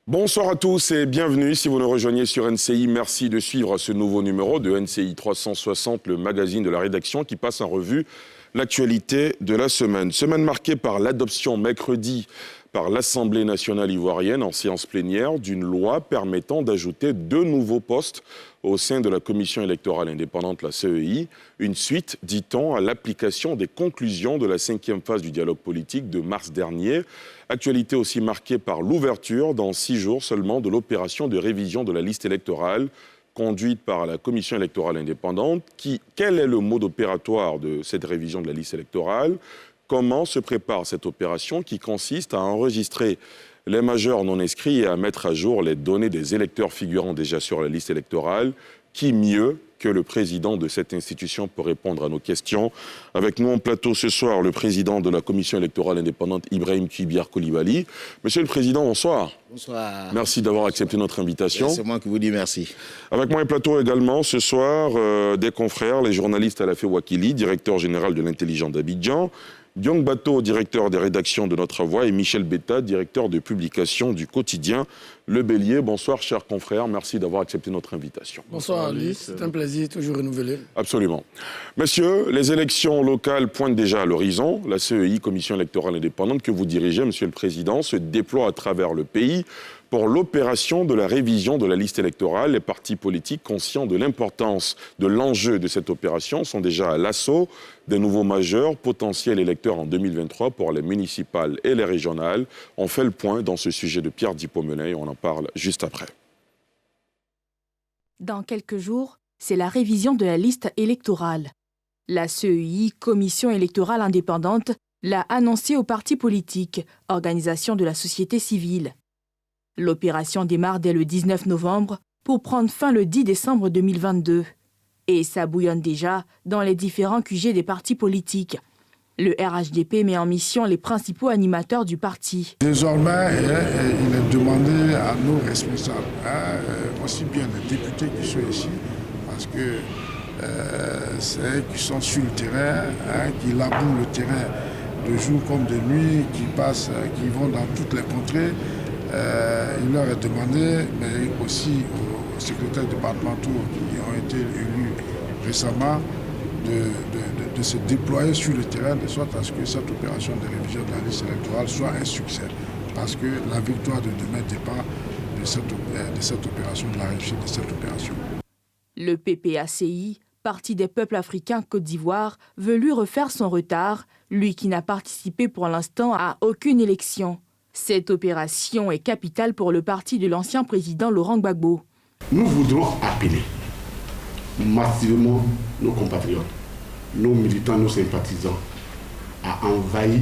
Bonsoir à tous et bienvenue. Si vous nous rejoignez sur NCI, merci de suivre ce nouveau numéro de NCI 360, le magazine de la rédaction qui passe en revue l'actualité de la semaine. Semaine marquée par l'adoption mercredi par l'Assemblée nationale ivoirienne en séance plénière d'une loi permettant d'ajouter 2 nouveaux postes au sein de la Commission électorale indépendante, la CEI, une suite, dit-on, à l'application des conclusions de la 5e phase du dialogue politique de mars dernier. Actualité aussi marquée par l'ouverture, dans 6 jours seulement, de l'opération de révision de la liste électorale conduite par la Commission électorale indépendante. Quel est le mode opératoire de cette révision de la liste électorale ? Comment se prépare cette opération qui consiste à enregistrer les majeurs non inscrits et à mettre à jour les données des électeurs figurant déjà sur la liste électorale? Qui mieux que le président de cette institution pour répondre à nos questions? Avec nous en plateau ce soir, le président de la Commission électorale indépendante, Ibrahim Koulibiar Coulibaly. Monsieur le Président, bonsoir. Bonsoir. Merci d'avoir accepté notre invitation. C'est moi qui vous dis merci. Avec moi en plateau également ce soir, des confrères, les journalistes Alafé Wakili, directeur général de l'Intelligence d'Abidjan, Diong Bato, directeur des rédactions de Notre Voix, et Michel Betta, directeur de publication du quotidien Le Bélier. Bonsoir, chers confrères, merci d'avoir accepté notre invitation. Bonsoir Ali, c'est un plaisir toujours renouvelé. Absolument. Messieurs, les élections locales pointent déjà à l'horizon. La CEI, Commission électorale indépendante, que vous dirigez, Monsieur le Président, se déploie à travers le pays pour l'opération de la révision de la liste électorale. Les partis politiques, conscients de l'importance de l'enjeu de cette opération, sont déjà à l'assaut des nouveaux majeurs potentiels électeurs en 2023 pour les municipales et les régionales. On fait le point dans ce sujet de Pierre Dipaumenet, on en parle juste après. Dans quelques jours, c'est la révision de la liste électorale. La CEI, Commission électorale indépendante, l'a annoncé aux partis politiques, organisations de la société civile. L'opération démarre dès le 19 novembre pour prendre fin le 10 décembre 2022. Et ça bouillonne déjà dans les différents QG des partis politiques. Le RHDP met en mission les principaux animateurs du parti. Désormais, il est demandé à nos responsables, aussi bien les députés qui sont ici, parce que c'est eux qui sont sur le terrain, qui labourent le terrain de jour comme de nuit, qui passent, qui vont dans toutes les contrées. Il leur est demandé, mais aussi aux secrétaires départementaux qui ont été élus récemment, de se déployer sur le terrain de sorte à ce que cette opération de révision de la liste électorale soit un succès. Parce que la victoire de demain dépend de cette opération, de la réussite de cette opération. Le PPACI, Parti des peuples africains Côte d'Ivoire, veut lui refaire son retard, lui qui n'a participé pour l'instant à aucune élection. Cette opération est capitale pour le parti de l'ancien président Laurent Gbagbo. Nous voudrons appeler massivement nos compatriotes, nos militants, nos sympathisants à envahir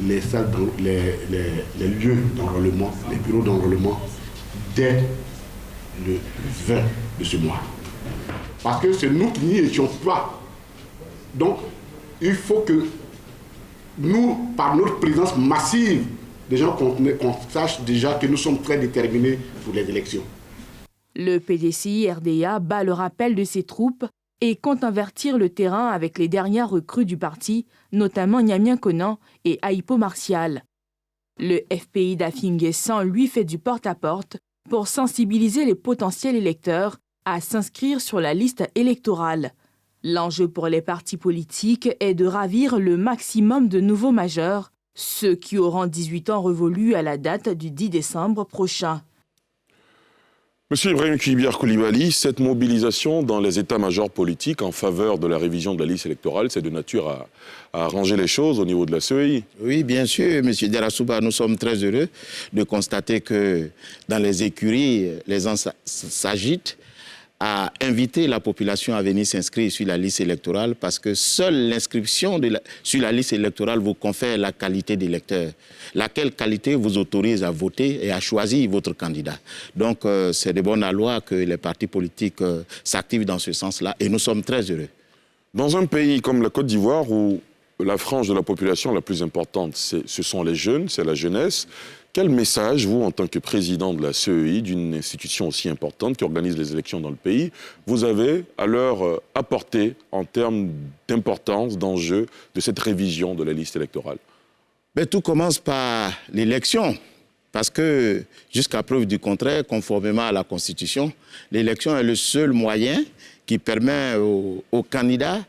les salles, les lieux d'enrôlement, les bureaux d'enrôlement dès le 20 de ce mois. Parce que c'est nous qui n'y étions pas. Donc, il faut que nous, par notre présence massive, les gens qu'on sache déjà que nous sommes très déterminés pour les élections. Le PDCI-RDA bat le rappel de ses troupes et compte invertir le terrain avec les dernières recrues du parti, notamment Nyamien Konan et Aïpo Martial. Le FPI d'Afinguessan lui fait du porte-à-porte pour sensibiliser les potentiels électeurs à s'inscrire sur la liste électorale. L'enjeu pour les partis politiques est de ravir le maximum de nouveaux majeurs, ceux qui auront 18 ans révolus à la date du 10 décembre prochain. Monsieur Ibrahim Koulibiar Coulibaly, cette mobilisation dans les états-majors politiques en faveur de la révision de la liste électorale, c'est de nature à arranger les choses au niveau de la CEI? Oui, bien sûr, M. Diarra-Souba, nous sommes très heureux de constater que dans les écuries, les gens s'agitent à inviter la population à venir s'inscrire sur la liste électorale parce que seule l'inscription sur la liste électorale vous confère la qualité d'électeur. Laquelle qualité vous autorise à voter et à choisir votre candidat. Donc c'est de bonne loi que les partis politiques s'activent dans ce sens-là et nous sommes très heureux. Dans un pays comme la Côte d'Ivoire où la frange de la population la plus importante, ce sont les jeunes, c'est la jeunesse, quel message, vous, en tant que président de la CEI, d'une institution aussi importante qui organise les élections dans le pays, vous avez à leur apporter en termes d'importance, d'enjeu de cette révision de la liste électorale? Mais tout commence par l'élection. Parce que, jusqu'à preuve du contraire, conformément à la Constitution, l'élection est le seul moyen qui permet aux candidats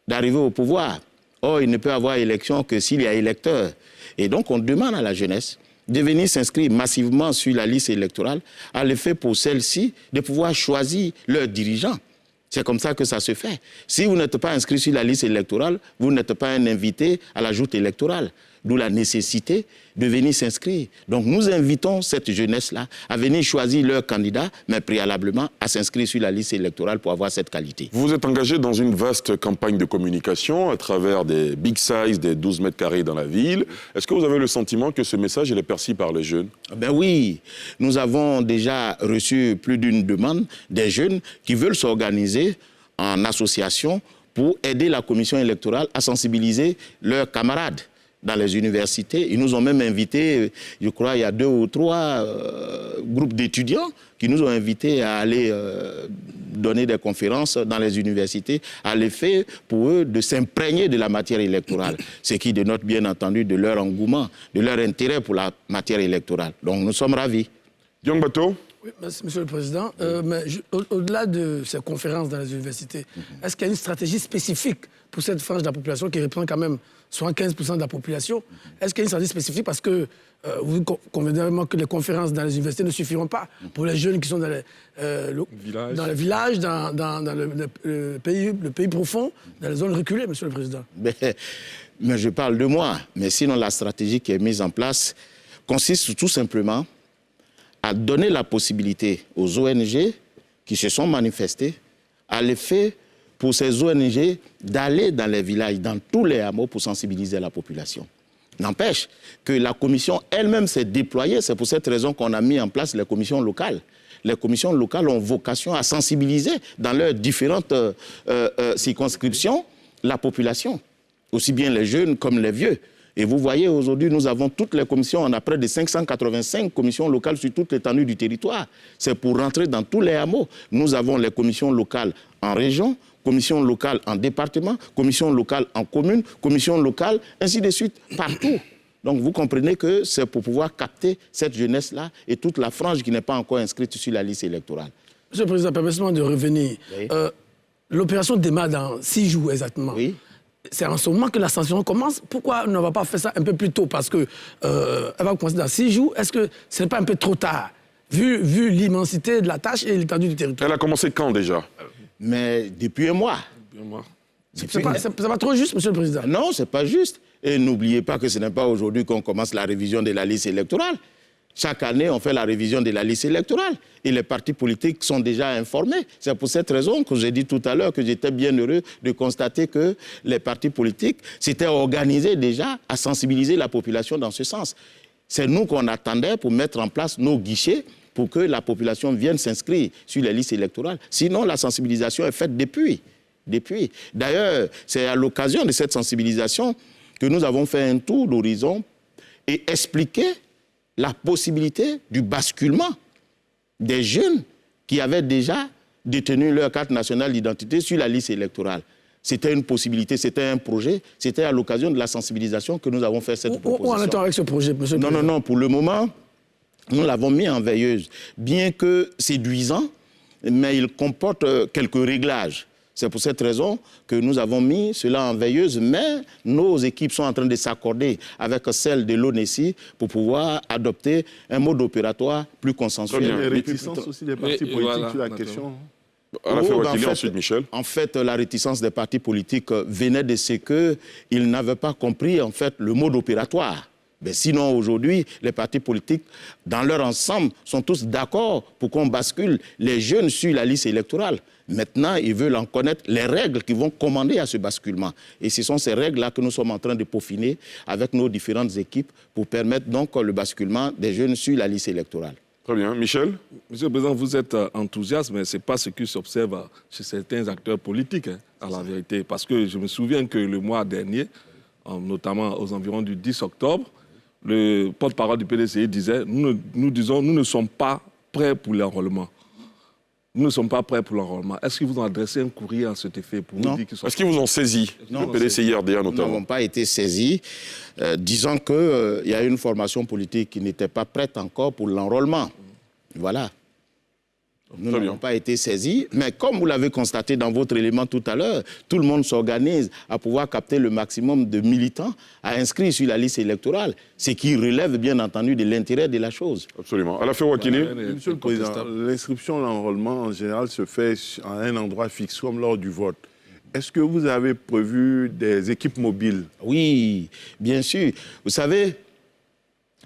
d'arriver au pouvoir. Or, il ne peut y avoir élection que s'il y a électeurs. Et donc, on demande à la jeunesse de venir s'inscrire massivement sur la liste électorale, à l'effet pour celle-ci de pouvoir choisir leurs dirigeants. C'est comme ça que ça se fait. Si vous n'êtes pas inscrit sur la liste électorale, vous n'êtes pas un invité à la joute électorale. D'où la nécessité de venir s'inscrire. Donc nous invitons cette jeunesse-là à venir choisir leur candidat, mais préalablement à s'inscrire sur la liste électorale pour avoir cette qualité. Vous vous êtes engagé dans une vaste campagne de communication à travers des big size, des 12 mètres carrés dans la ville. Est-ce que vous avez le sentiment que ce message est perçu par les jeunes? Ben oui, nous avons déjà reçu plus d'une demande des jeunes qui veulent s'organiser en association pour aider la commission électorale à sensibiliser leurs camarades dans les universités. Ils nous ont même invités, je crois, il y a 2 ou 3 groupes d'étudiants qui nous ont invités à aller donner des conférences dans les universités à l'effet pour eux de s'imprégner de la matière électorale. Ce qui dénote bien entendu de leur engouement, de leur intérêt pour la matière électorale. Donc nous sommes ravis. Diong Bato? Oui, merci, Monsieur le Président. Mais au-delà de ces conférences dans les universités, est-ce qu'il y a une stratégie spécifique pour cette frange de la population qui représente quand même 75% de la population? Est-ce qu'il y a une stratégie spécifique parce que vous convenez vraiment que les conférences dans les universités ne suffiront pas pour les jeunes qui sont dans les villages, dans le pays profond, dans les zones reculées, Monsieur le Président? Mais je parle de moi. Mais sinon, la stratégie qui est mise en place consiste tout simplement à donner la possibilité aux ONG qui se sont manifestées à l'effet pour ces ONG d'aller dans les villages, dans tous les hameaux pour sensibiliser la population. N'empêche que la commission elle-même s'est déployée, c'est pour cette raison qu'on a mis en place les commissions locales. Les commissions locales ont vocation à sensibiliser dans leurs différentes circonscriptions la population, aussi bien les jeunes comme les vieux. Et vous voyez, aujourd'hui, nous avons toutes les commissions, on a près de 585 commissions locales sur toute l'étendue du territoire. C'est pour rentrer dans tous les hameaux. Nous avons les commissions locales en région, commissions locales en département, commissions locales en commune, commissions locales, ainsi de suite, partout. Donc vous comprenez que c'est pour pouvoir capter cette jeunesse-là et toute la frange qui n'est pas encore inscrite sur la liste électorale. Monsieur le Président, permettez-moi de revenir. Oui. L'opération démarre dans 6 jours exactement. Oui. C'est en ce moment que la sanction commence. Pourquoi on ne va pas faire ça un peu plus tôt? Parce qu'elle va commencer dans 6 jours. Est-ce que ce n'est pas un peu trop tard, vu l'immensité de la tâche et l'étendue du territoire? Elle a commencé quand déjà? Mais depuis un mois. C'est pas trop juste, Monsieur le Président? Non, c'est pas juste. Et n'oubliez pas que ce n'est pas aujourd'hui qu'on commence la révision de la liste électorale. Chaque année, on fait la révision de la liste électorale. Et les partis politiques sont déjà informés. C'est pour cette raison que j'ai dit tout à l'heure que j'étais bien heureux de constater que les partis politiques s'étaient organisés déjà à sensibiliser la population dans ce sens. C'est nous qu'on attendait pour mettre en place nos guichets pour que la population vienne s'inscrire sur les listes électorales. Sinon, la sensibilisation est faite depuis. D'ailleurs, c'est à l'occasion de cette sensibilisation que nous avons fait un tour d'horizon et expliqué la possibilité du basculement des jeunes qui avaient déjà détenu leur carte nationale d'identité sur la liste électorale. C'était une possibilité, c'était un projet, c'était à l'occasion de la sensibilisation que nous avons fait cette proposition. Où en est-on avec ce projet, Monsieur le Président? Non, pour le moment, nous l'avons mis en veilleuse. Bien que séduisant, mais il comporte quelques réglages. C'est pour cette raison que nous avons mis cela en veilleuse, mais nos équipes sont en train de s'accorder avec celles de l'ONESI pour pouvoir adopter un mode opératoire plus consensuel. Il y a réticence aussi des partis politiques sur la question. Ensuite, Michel. En fait, la réticence des partis politiques venait de ce qu'ils n'avaient pas compris en fait, le mode opératoire. Mais sinon, aujourd'hui, les partis politiques, dans leur ensemble, sont tous d'accord pour qu'on bascule les jeunes sur la liste électorale. Maintenant, ils veulent en connaître les règles qui vont commander à ce basculement. Et ce sont ces règles-là que nous sommes en train de peaufiner avec nos différentes équipes pour permettre donc le basculement des jeunes sur la liste électorale. Très bien. Michel? Monsieur le Président, vous êtes enthousiaste, mais ce n'est pas ce qui s'observe chez certains acteurs politiques, à la vérité. Parce que je me souviens que le mois dernier, notamment aux environs du 10 octobre, le porte-parole du PDCI disait nous ne sommes pas prêts pour l'enrôlement. nous ne sommes pas prêts pour l'enrôlement. Est-ce qu'ils vous ont adressé un courrier en cet effet pour vous dire qu'ils sont... Est-ce qu'ils vous ont saisi, le PDCI RDA notamment? Nous n'avons pas été saisis. Disons qu'il y a une formation politique qui n'était pas prête encore pour l'enrôlement. Voilà. Nous n'avons pas été saisis, mais comme vous l'avez constaté dans votre élément tout à l'heure, tout le monde s'organise à pouvoir capter le maximum de militants à inscrire sur la liste électorale, ce qui relève bien entendu de l'intérêt de la chose. Absolument. Alafé Ouakili. Monsieur le Président, l'inscription, l'enrôlement en général se fait à un endroit fixe, comme lors du vote. Est-ce que vous avez prévu des équipes mobiles? Oui, bien sûr. Vous savez,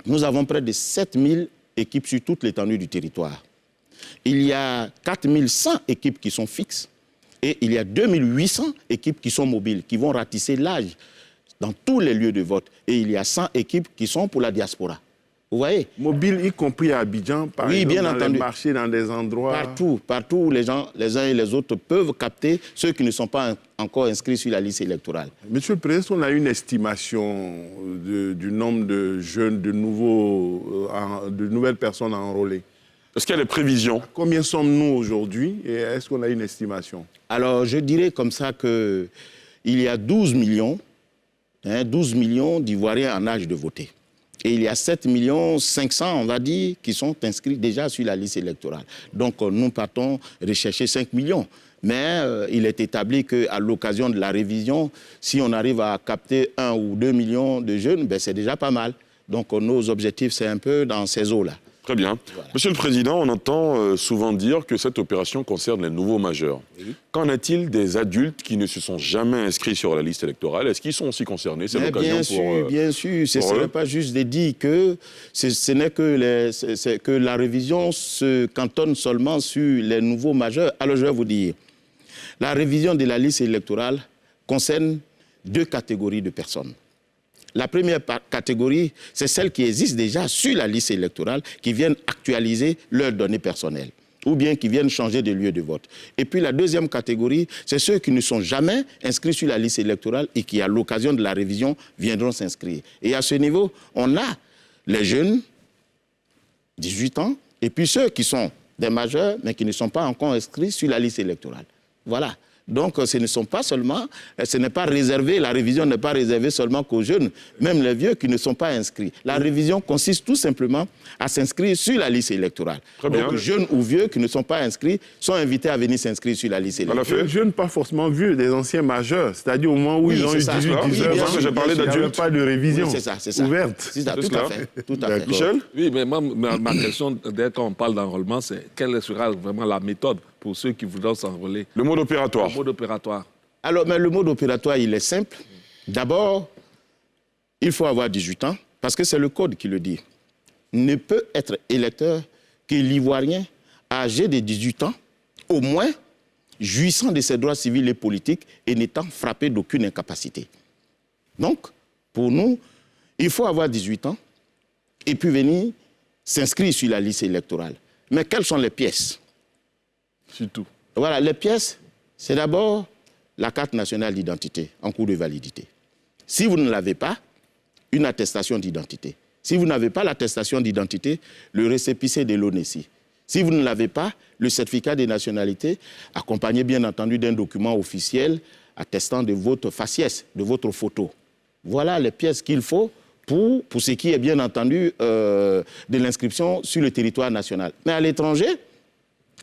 nous avons près de 7000 équipes sur toute l'étendue du territoire. Il y a 4100 équipes qui sont fixes et il y a 2800 équipes qui sont mobiles, qui vont ratisser l'âge dans tous les lieux de vote. Et il y a 100 équipes qui sont pour la diaspora. Vous voyez? Mobiles, y compris à Abidjan, par exemple, bien dans entendu. les marchés, dans des endroits... Partout où les gens, les uns et les autres, peuvent capter ceux qui ne sont pas encore inscrits sur la liste électorale. Monsieur le Président, est-ce qu'on a une estimation du nombre de jeunes, de nouvelles personnes à enrôler? Est-ce qu'il y a des prévisions? Combien sommes-nous aujourd'hui et est-ce qu'on a une estimation? Alors, je dirais comme ça qu'il y a 12 millions d'Ivoiriens en âge de voter. Et il y a 7 500 000, on va dire, qui sont inscrits déjà sur la liste électorale. Donc, nous partons rechercher 5 millions. Mais il est établi qu'à l'occasion de la révision, si on arrive à capter 1 ou 2 millions de jeunes, ben, c'est déjà pas mal. Donc, nos objectifs, c'est un peu dans ces eaux-là. Très bien. Voilà. Monsieur le Président, on entend souvent dire que cette opération concerne les nouveaux majeurs. Oui. Qu'en est-il des adultes qui ne se sont jamais inscrits sur la liste électorale? Est-ce qu'ils sont aussi concernés? C'est l'occasion pour... Bien sûr. Ce n'est pas juste de dire que ce n'est que la révision se cantonne seulement sur les nouveaux majeurs. Alors, je vais vous dire, la révision de la liste électorale concerne 2 catégories de personnes. La première catégorie, c'est celles qui existent déjà sur la liste électorale, qui viennent actualiser leurs données personnelles, ou bien qui viennent changer de lieu de vote. Et puis la deuxième catégorie, c'est ceux qui ne sont jamais inscrits sur la liste électorale et qui, à l'occasion de la révision, viendront s'inscrire. Et à ce niveau, on a les jeunes, 18 ans, et puis ceux qui sont des majeurs, mais qui ne sont pas encore inscrits sur la liste électorale. Voilà. Donc, ce n'est pas réservé, la révision n'est pas réservée seulement qu'aux jeunes, même les vieux qui ne sont pas inscrits. La révision consiste tout simplement à s'inscrire sur la liste électorale. Très bien. Donc, jeunes ou vieux qui ne sont pas inscrits sont invités à venir s'inscrire sur la liste électorale. Les jeunes, pas forcément vieux, des anciens majeurs, c'est-à-dire au moment où ils ont eu 18, 19 ans, j'ai parlé d'adultes. Il n'y avait pas de révision ouverte. C'est ça, tout à fait. Michel? Oui, mais ma question, dès qu'on parle d'enrôlement, c'est quelle sera vraiment la méthode pour ceux qui voudront s'enrôler? Le mode opératoire. Le mode opératoire. Alors, mais le mode opératoire, il est simple. D'abord, il faut avoir 18 ans, parce que c'est le code qui le dit. Ne peut être électeur que l'Ivoirien âgé de 18 ans, au moins, jouissant de ses droits civils et politiques et n'étant frappé d'aucune incapacité. Donc, pour nous, il faut avoir 18 ans et puis venir s'inscrire sur la liste électorale. Mais quelles sont les pièces? Surtout. Voilà, les pièces, c'est d'abord la carte nationale d'identité en cours de validité. Si vous ne l'avez pas, une attestation d'identité. Si vous n'avez pas l'attestation d'identité, le récépissé de l'ONESI. Si vous ne l'avez pas, le certificat de nationalité, accompagné bien entendu d'un document officiel attestant de votre faciès, de votre photo. Voilà les pièces qu'il faut pour ce qui est bien entendu de l'inscription sur le territoire national. Mais à l'étranger,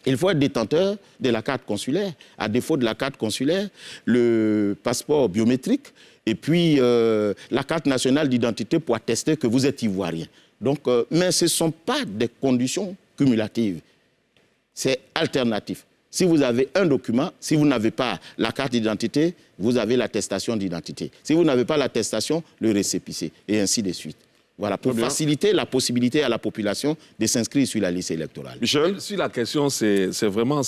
il faut être détenteur de la carte consulaire. À défaut de la carte consulaire, le passeport biométrique et puis la carte nationale d'identité pour attester que vous êtes ivoirien. Donc, mais ce ne sont pas des conditions cumulatives. C'est alternatif. Si vous avez un document, si vous n'avez pas la carte d'identité, vous avez l'attestation d'identité. Si vous n'avez pas l'attestation, le récépissé, et ainsi de suite. Voilà, pour faciliter la possibilité à la population de s'inscrire sur la liste électorale. Michel? Si la question, c'est vraiment,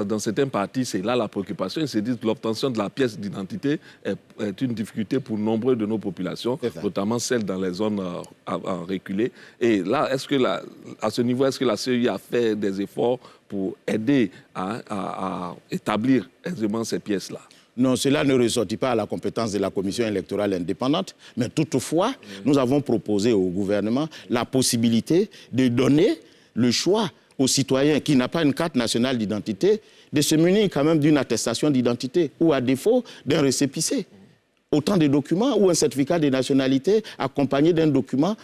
dans certains partis, c'est là la préoccupation. Ils se disent que l'obtention de la pièce d'identité est une difficulté pour nombreux de nos populations, notamment celles dans les zones reculées. Et là, à ce niveau, est-ce que la CEI a fait des efforts pour aider à établir aisément ces pièces-là? Non, cela ne ressortit pas à la compétence de la commission électorale indépendante, mais toutefois, nous avons proposé au gouvernement la possibilité de donner le choix au citoyen qui n'a pas une carte nationale d'identité de se munir quand même d'une attestation d'identité ou à défaut d'un récépissé. Autant de documents ou un certificat de nationalité accompagné d'un document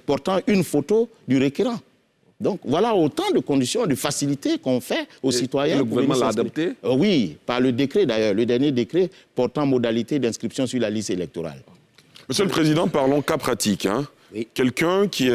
portant une photo du requérant. Donc voilà autant de conditions, de facilités qu'on fait aux citoyens. Le gouvernement l'a adopté? Oui, par le décret d'ailleurs, le dernier décret portant modalité d'inscription sur la liste électorale. Monsieur le Président, parlons cas pratique. Oui. Quelqu'un qui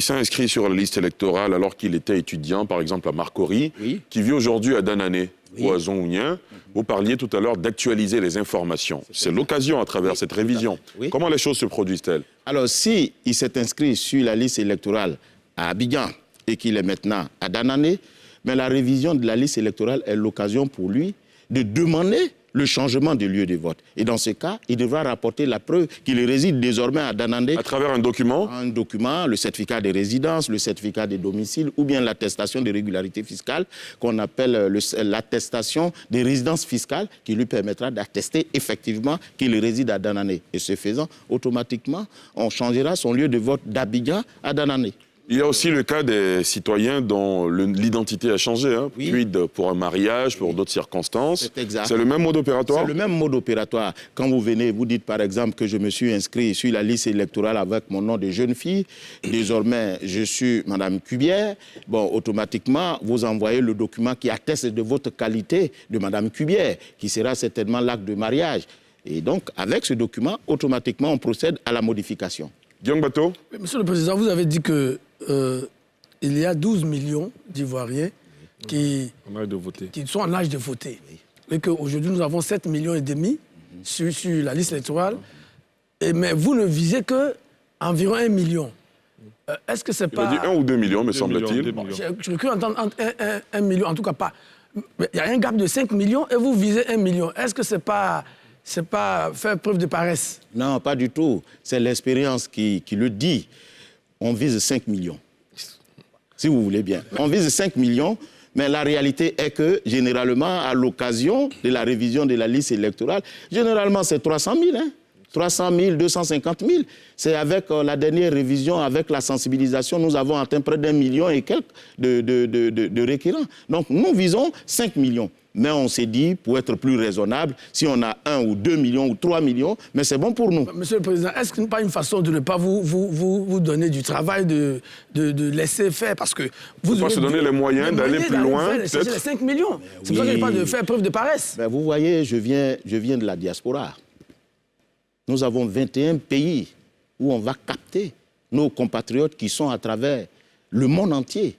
s'est inscrit sur la liste électorale alors qu'il était étudiant, par exemple à Marcory, oui. qui vit aujourd'hui à Danané ou à Zongounien. Vous parliez tout à l'heure d'actualiser les informations. C'est l'occasion à travers cette révision. Oui. Comment les choses se produisent-elles? Alors, si il s'est inscrit sur la liste électorale à Abidjan et qu'il est maintenant à Danané, mais la révision de la liste électorale est l'occasion pour lui de demander le changement de lieu de vote. Et dans ce cas, il devra rapporter la preuve qu'il réside désormais à Danané. À travers un document? Un document, le certificat de résidence, le certificat de domicile ou bien l'attestation de régularité fiscale qu'on appelle l'attestation de résidence fiscale qui lui permettra d'attester effectivement qu'il réside à Danané. Et ce faisant, automatiquement, on changera son lieu de vote d'Abidjan à Danané. Il y a aussi le cas des citoyens dont l'identité a changé, oui. Puis pour un mariage, pour d'autres circonstances. C'est le même mode opératoire? C'est le même mode opératoire. Quand vous venez, vous dites par exemple que je me suis inscrit sur la liste électorale avec mon nom de jeune fille, désormais je suis Madame Cubière, bon, automatiquement vous envoyez le document qui atteste de votre qualité de Madame Cubière, qui sera certainement l'acte de mariage. Et donc, avec ce document, automatiquement on procède à la modification. Guillaume Bateau? Monsieur le Président, vous avez dit que il y a 12 millions d'Ivoiriens qui sont en âge de voter. Oui. Et qu'aujourd'hui, nous avons 7,5 millions sur la liste électorale. Mais vous ne visez qu'environ 1 million. Est-ce que c'est pas... Il a dit 1 ou 2 millions, me semble-t-il. J'ai cru entendre 1 million, en tout cas pas. Il y a un gap de 5 millions et vous visez 1 million. Est-ce que c'est pas faire preuve de paresse? Non, pas du tout. C'est l'expérience qui le dit. On vise 5 millions. Si vous voulez bien. On vise 5 millions, mais la réalité est que, généralement, à l'occasion de la révision de la liste électorale, généralement, c'est 300 000, 300 000, 250 000. C'est avec la dernière révision, avec la sensibilisation, nous avons atteint près d'1 million et quelques de requérants. Donc, nous visons 5 millions. Mais on s'est dit, pour être plus raisonnable, si on a 1 ou 2 millions ou 3 millions, mais c'est bon pour nous. Monsieur le Président, est-ce que ce n'est pas une façon de ne pas vous donner du travail, de laisser faire? Parce que vous devez se donner les moyens d'aller plus loin. C'est les 5 millions. C'est pour ça qu'il n'y a pas de faire preuve de paresse. Ben vous voyez, je viens de la diaspora. Nous avons 21 pays où on va capter nos compatriotes qui sont à travers le monde entier.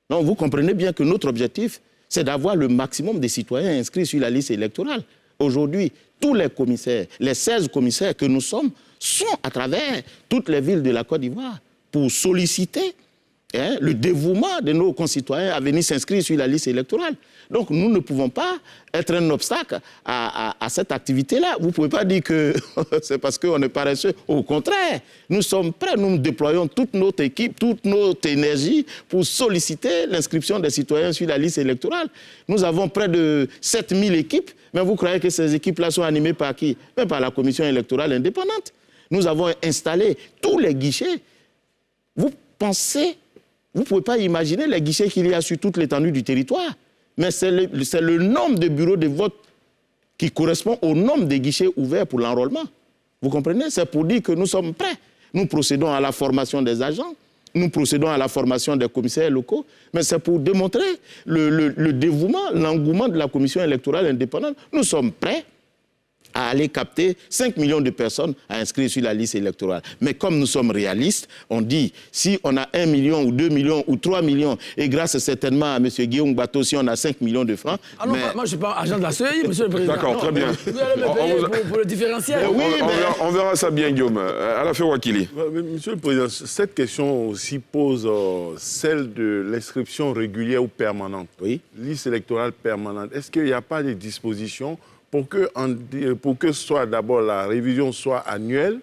Donc vous comprenez bien que notre objectif, c'est d'avoir le maximum de citoyens inscrits sur la liste électorale. Aujourd'hui, tous les commissaires, les 16 commissaires que nous sommes, sont à travers toutes les villes de la Côte d'Ivoire pour solliciter le dévouement de nos concitoyens à venir s'inscrire sur la liste électorale. Donc nous ne pouvons pas être un obstacle à cette activité-là. Vous ne pouvez pas dire que c'est parce qu'on est paresseux. Au contraire, nous sommes prêts, nous déployons toute notre équipe, toute notre énergie pour solliciter l'inscription des citoyens sur la liste électorale. Nous avons près de 7000 équipes, mais vous croyez que ces équipes-là sont animées par qui? Même par la commission électorale indépendante. Nous avons installé tous les guichets. Vous pensez... Vous ne pouvez pas imaginer les guichets qu'il y a sur toute l'étendue du territoire. Mais c'est le nombre de bureaux de vote qui correspond au nombre de guichets ouverts pour l'enrôlement. Vous comprenez? C'est pour dire que nous sommes prêts. Nous procédons à la formation des agents, nous procédons à la formation des commissaires locaux, mais c'est pour démontrer le dévouement, l'engouement de la commission électorale indépendante. Nous sommes prêts à aller capter 5 millions de personnes à inscrire sur la liste électorale. Mais comme nous sommes réalistes, on dit, si on a 1 million ou 2 millions ou 3 millions, et grâce certainement à M. Guillaume Bateau, si on a 5 millions de francs... Ah non, moi je ne suis pas agent de la CEI, monsieur le Président. D'accord, très bien. Vous allez me payer pour le différentiel. On verra ça bien, Guillaume. Alafé Ouakili. Monsieur le Président, cette question aussi pose celle de l'inscription régulière ou permanente. Oui. Liste électorale permanente. Est-ce qu'il n'y a pas de dispositions pour que soit d'abord la révision soit annuelle,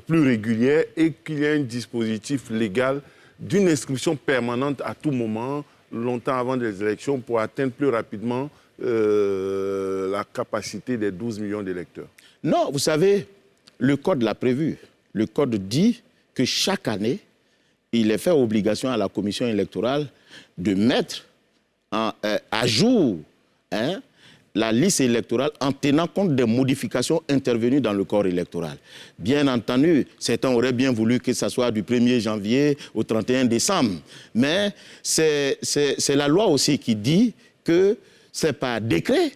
plus régulière, et qu'il y ait un dispositif légal d'une inscription permanente à tout moment, longtemps avant les élections, pour atteindre plus rapidement la capacité des 12 millions d'électeurs? Non, vous savez, le Code l'a prévu. Le Code dit que chaque année, il est fait obligation à la commission électorale de mettre à jour la liste électorale en tenant compte des modifications intervenues dans le corps électoral. Bien entendu, certains auraient bien voulu que ça soit du 1er janvier au 31 décembre. Mais c'est la loi aussi qui dit que c'est par décret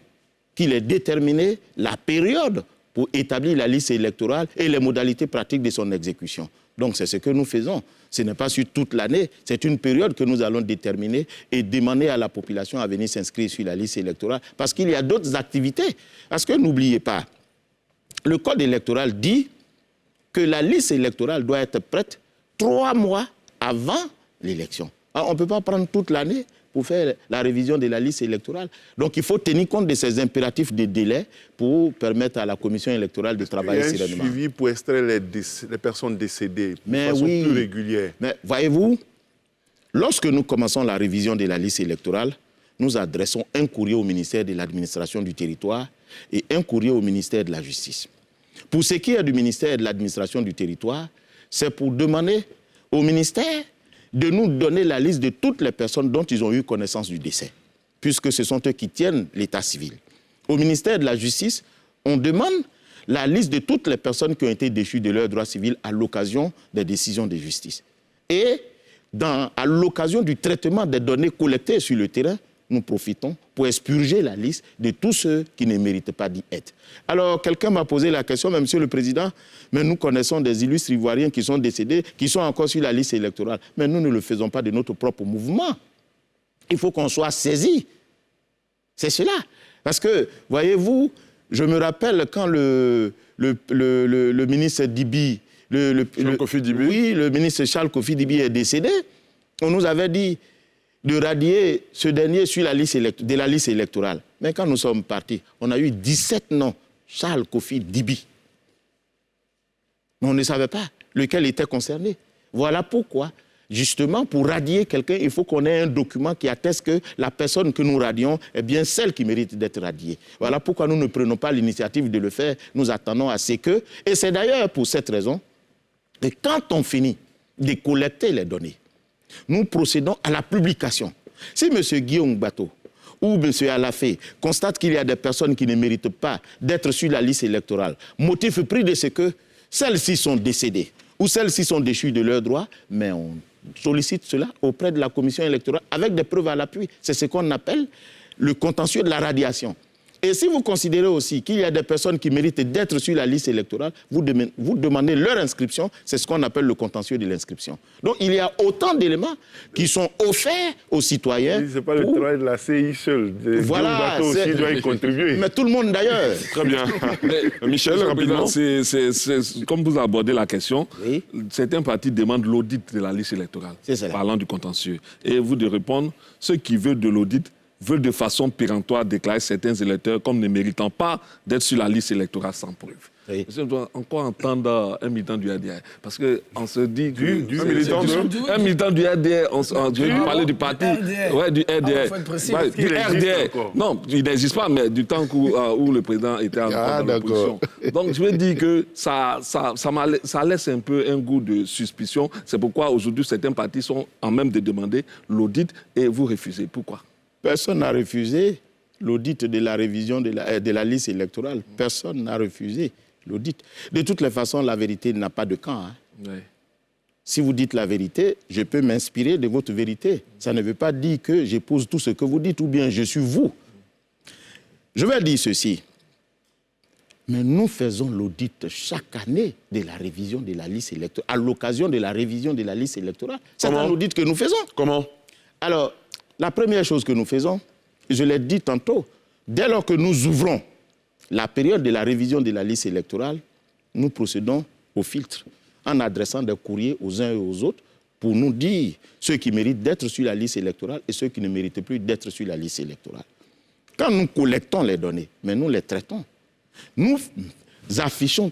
qu'il est déterminé la période pour établir la liste électorale et les modalités pratiques de son exécution. Donc c'est ce que nous faisons. Ce n'est pas sur toute l'année, c'est une période que nous allons déterminer et demander à la population à venir s'inscrire sur la liste électorale parce qu'il y a d'autres activités. Parce que n'oubliez pas, le code électoral dit que la liste électorale doit être prête 3 mois avant l'élection. Alors, on ne peut pas prendre toute l'année pour faire la révision de la liste électorale. Donc il faut tenir compte de ces impératifs de délai pour permettre à la commission électorale de travailler sereinement. Il y a un suivi pour extraire les personnes décédées de façon plus régulière. Mais voyez-vous, lorsque nous commençons la révision de la liste électorale, nous adressons un courrier au ministère de l'administration du territoire et un courrier au ministère de la justice. Pour ce qui est du ministère de l'administration du territoire, c'est pour demander au ministère de nous donner la liste de toutes les personnes dont ils ont eu connaissance du décès, puisque ce sont eux qui tiennent l'état civil. Au ministère de la Justice, on demande la liste de toutes les personnes qui ont été déchues de leurs droits civils à l'occasion des décisions de justice. Et à l'occasion du traitement des données collectées sur le terrain, nous profitons pour expurger la liste de tous ceux qui ne méritent pas d'y être. Alors, quelqu'un m'a posé la question, mais Monsieur le Président, mais nous connaissons des illustres Ivoiriens qui sont décédés, qui sont encore sur la liste électorale. Mais nous ne le faisons pas de notre propre mouvement. Il faut qu'on soit saisi. C'est cela. Parce que, voyez-vous, je me rappelle quand le ministre Dibi, Charles Kofi Dibi. Oui, le ministre Charles Kofi Dibi est décédé. On nous avait dit de radier ce dernier sur la liste de la liste électorale. Mais quand nous sommes partis, on a eu 17 noms. Charles Kofi Dibi. Mais on ne savait pas lequel était concerné. Voilà pourquoi, justement, pour radier quelqu'un, il faut qu'on ait un document qui atteste que la personne que nous radions est bien celle qui mérite d'être radiée. Voilà pourquoi nous ne prenons pas l'initiative de le faire. Nous attendons à ce que... Et c'est d'ailleurs pour cette raison que quand on finit de collecter les données, nous procédons à la publication. Si M. Guillaume Bateau ou M. Alafé constate qu'il y a des personnes qui ne méritent pas d'être sur la liste électorale, motif pris de ce que celles-ci sont décédées ou celles-ci sont déchues de leurs droits, mais on sollicite cela auprès de la commission électorale avec des preuves à l'appui. C'est ce qu'on appelle le contentieux de la radiation. Et si vous considérez aussi qu'il y a des personnes qui méritent d'être sur la liste électorale, vous demandez leur inscription, c'est ce qu'on appelle le contentieux de l'inscription. Donc il y a autant d'éléments qui sont offerts aux citoyens. Ce n'est pas le travail de la CI seul. Voilà, Bateau aussi doit y contribuer. Mais tout le monde d'ailleurs. Très bien. Michel, rapidement. Comme vous abordez la question, oui. Certains partis demandent l'audit de la liste électorale, parlant du contentieux. Et vous de répondre, ceux qui veulent de l'audit veulent de façon péremptoire déclarer certains électeurs comme ne méritant pas d'être sur la liste électorale sans preuve. Oui. On doit encore entendre un militant du RDR. Parce qu'on se dit... Un militant du RDR, je parlais du parti... Oui, du RDR. Du RDR. Non, il n'existe pas, mais du temps où le président était en opposition. Donc je veux dire que ça laisse un peu un goût de suspicion. C'est pourquoi aujourd'hui certains partis sont en même de demander l'audit et vous refusez. Pourquoi ? Personne n'a refusé l'audit de la révision de la liste électorale. Personne n'a refusé l'audit. De toutes les façons, la vérité n'a pas de camp. Hein. Oui. Si vous dites la vérité, je peux m'inspirer de votre vérité. Ça ne veut pas dire que j'épouse tout ce que vous dites ou bien je suis vous. Je vais dire ceci. Mais nous faisons l'audit chaque année de la révision de la liste électorale, à l'occasion de la révision de la liste électorale. C'est un audit que nous faisons. Comment ? Alors, la première chose que nous faisons, je l'ai dit tantôt, dès lors que nous ouvrons la période de la révision de la liste électorale, nous procédons au filtre en adressant des courriers aux uns et aux autres pour nous dire ceux qui méritent d'être sur la liste électorale et ceux qui ne méritent plus d'être sur la liste électorale. Quand nous collectons les données, mais nous les traitons, nous affichons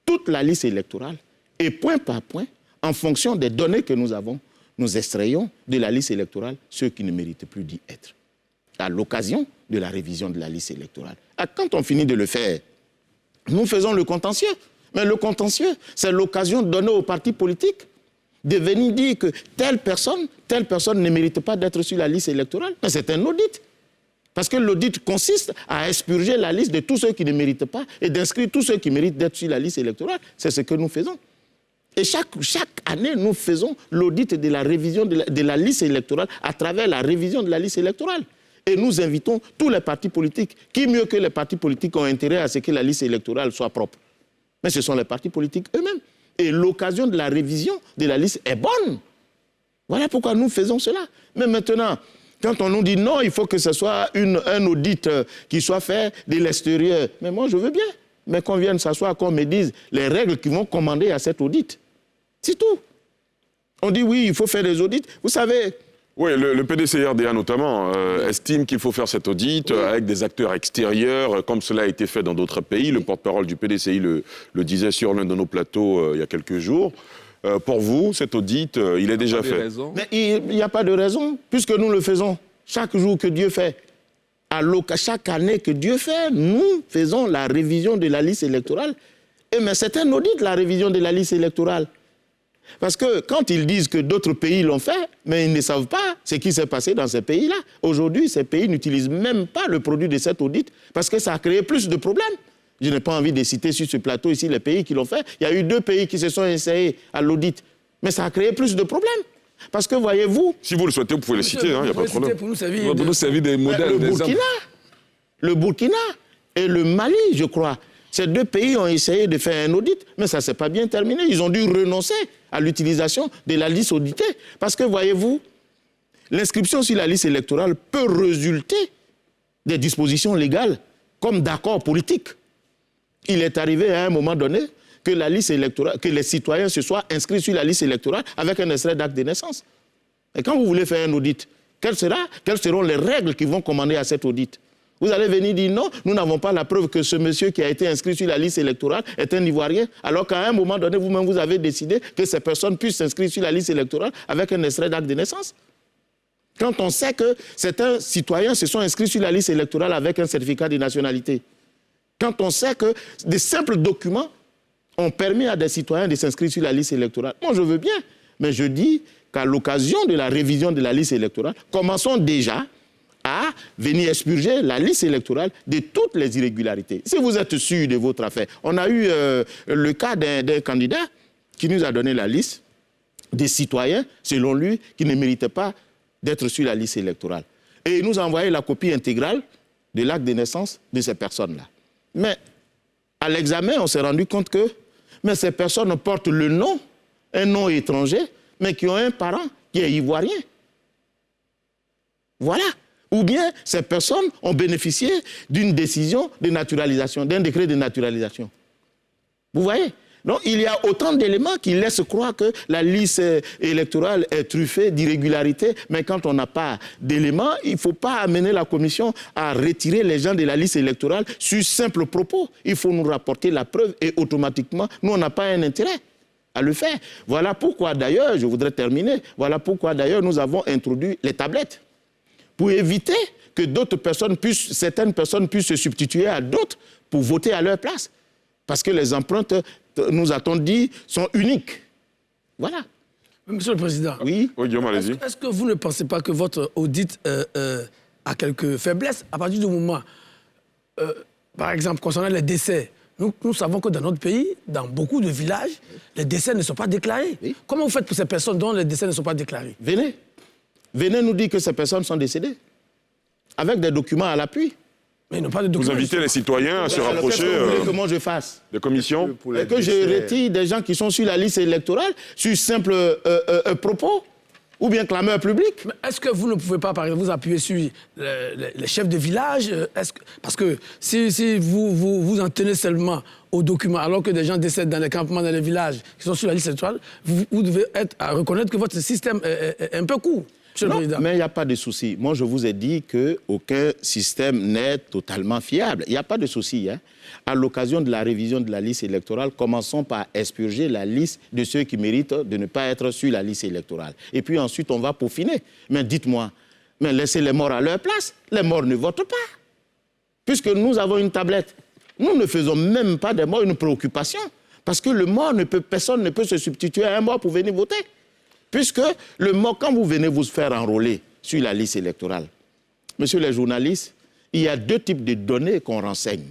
toute la liste électorale et point par point, en fonction des données que nous avons, nous extrayons de la liste électorale ceux qui ne méritent plus d'y être, à l'occasion de la révision de la liste électorale. Quand on finit de le faire, nous faisons le contentieux. Mais le contentieux, c'est l'occasion donnée aux partis politiques de venir dire que telle personne ne mérite pas d'être sur la liste électorale. Mais c'est un audit. Parce que l'audit consiste à expurger la liste de tous ceux qui ne méritent pas et d'inscrire tous ceux qui méritent d'être sur la liste électorale. C'est ce que nous faisons. Et chaque année, nous faisons l'audit de la révision de la liste électorale à travers la révision de la liste électorale. Et nous invitons tous les partis politiques. Qui mieux que les partis politiques ont intérêt à ce que la liste électorale soit propre? Mais ce sont les partis politiques eux-mêmes. Et l'occasion de la révision de la liste est bonne. Voilà pourquoi nous faisons cela. Mais maintenant, quand on nous dit non, il faut que ce soit un audit qui soit fait de l'extérieur. Mais moi, je veux bien. Mais qu'on vienne s'asseoir, qu'on me dise les règles qui vont commander à cet audit. C'est tout. On dit oui, il faut faire des audits. Vous savez... Oui, le PDCI-RDA notamment estime qu'il faut faire cet audit avec des acteurs extérieurs, comme cela a été fait dans d'autres pays. Le porte-parole du PDCI le disait sur l'un de nos plateaux il y a quelques jours. Pour vous, cet audit, il est déjà fait. Mais il n'y a pas de raison, puisque nous le faisons chaque jour que Dieu fait. Chaque année que Dieu fait, nous faisons la révision de la liste électorale. Mais c'est un audit, la révision de la liste électorale. Parce que quand ils disent que d'autres pays l'ont fait, mais ils ne savent pas ce qui s'est passé dans ces pays-là. Aujourd'hui, ces pays n'utilisent même pas le produit de cet audit parce que ça a créé plus de problèmes. Je n'ai pas envie de citer sur ce plateau ici les pays qui l'ont fait. Il y a eu 2 pays qui se sont essayés à l'audit. Mais ça a créé plus de problèmes. Parce que, voyez-vous... Si vous le souhaitez, vous pouvez les citer, il n'y a pas de problème. Pour nous servir des modèles, le Burkina et le Mali, je crois. Ces 2 pays ont essayé de faire un audit, mais ça ne s'est pas bien terminé. Ils ont dû renoncer à l'utilisation de la liste auditée. Parce que, voyez-vous, l'inscription sur la liste électorale peut résulter des dispositions légales comme d'accords politiques. Il est arrivé à un moment donné que la liste électorale, que les citoyens se soient inscrits sur la liste électorale avec un extrait d'acte de naissance. Et quand vous voulez faire un audit, quelles seront les règles qui vont commander à cet audit? Vous allez venir dire non, nous n'avons pas la preuve que ce monsieur qui a été inscrit sur la liste électorale est un Ivoirien, alors qu'à un moment donné, vous-même, vous avez décidé que ces personnes puissent s'inscrire sur la liste électorale avec un extrait d'acte de naissance. Quand on sait que certains citoyens se sont inscrits sur la liste électorale avec un certificat de nationalité. Quand on sait que des simples documents ont permis à des citoyens de s'inscrire sur la liste électorale. Moi, je veux bien, mais je dis qu'à l'occasion de la révision de la liste électorale, commençons déjà à venir expurger la liste électorale de toutes les irrégularités. Si vous êtes sûr de votre affaire, on a eu le cas d'un candidat qui nous a donné la liste des citoyens, selon lui, qui ne méritaient pas d'être sur la liste électorale. Et il nous a envoyé la copie intégrale de l'acte de naissance de ces personnes-là. Mais à l'examen, on s'est rendu compte que ces personnes portent le nom, un nom étranger, mais qui ont un parent qui est ivoirien. Voilà. Ou bien ces personnes ont bénéficié d'une décision de naturalisation, d'un décret de naturalisation. Vous voyez? Donc il y a autant d'éléments qui laissent croire que la liste électorale est truffée d'irrégularités, mais quand on n'a pas d'éléments, il ne faut pas amener la commission à retirer les gens de la liste électorale sur simple propos. Il faut nous rapporter la preuve et automatiquement, nous, on n'a pas un intérêt à le faire. Voilà pourquoi d'ailleurs, je voudrais terminer, voilà pourquoi d'ailleurs nous avons introduit les tablettes pour éviter que certaines personnes puissent se substituer à d'autres pour voter à leur place. Parce que les empreintes, nous a-t-on dit, sont uniques. Voilà. Monsieur le Président, oui, Guillaume, allez-y. Est-ce que vous ne pensez pas que votre audit a quelques faiblesses à partir du moment, par exemple, concernant les décès? Nous savons que dans notre pays, dans beaucoup de villages, les décès ne sont pas déclarés. Oui. Comment vous faites pour ces personnes dont les décès ne sont pas déclarés? Venez nous dire que ces personnes sont décédées, avec des documents à l'appui. Mais ils n'ont pas de documents. Vous invitez les citoyens à se rapprocher que moi je fasse des commissions et que je retire des gens qui sont sur la liste électorale sur simple propos ou bien clameur publique. Est-ce que vous ne pouvez pas, par exemple, vous appuyer sur les chefs de village? Parce que si vous en tenez seulement aux documents, alors que des gens décèdent dans les campements, dans les villages, qui sont sur la liste électorale, vous devez être à reconnaître que votre système est un peu court. Non, mais il n'y a pas de souci. Moi, je vous ai dit qu'aucun système n'est totalement fiable. Il n'y a pas de souci. Hein. À l'occasion de la révision de la liste électorale, commençons par expurger la liste de ceux qui méritent de ne pas être sur la liste électorale. Et puis ensuite, on va peaufiner. Mais dites-moi, laissez les morts à leur place. Les morts ne votent pas. Puisque nous avons une tablette. Nous ne faisons même pas des morts une préoccupation. Parce que le mort, personne ne peut se substituer à un mort pour venir voter. Puisque quand vous venez vous faire enrôler sur la liste électorale, messieurs les journalistes, il y a 2 types de données qu'on renseigne.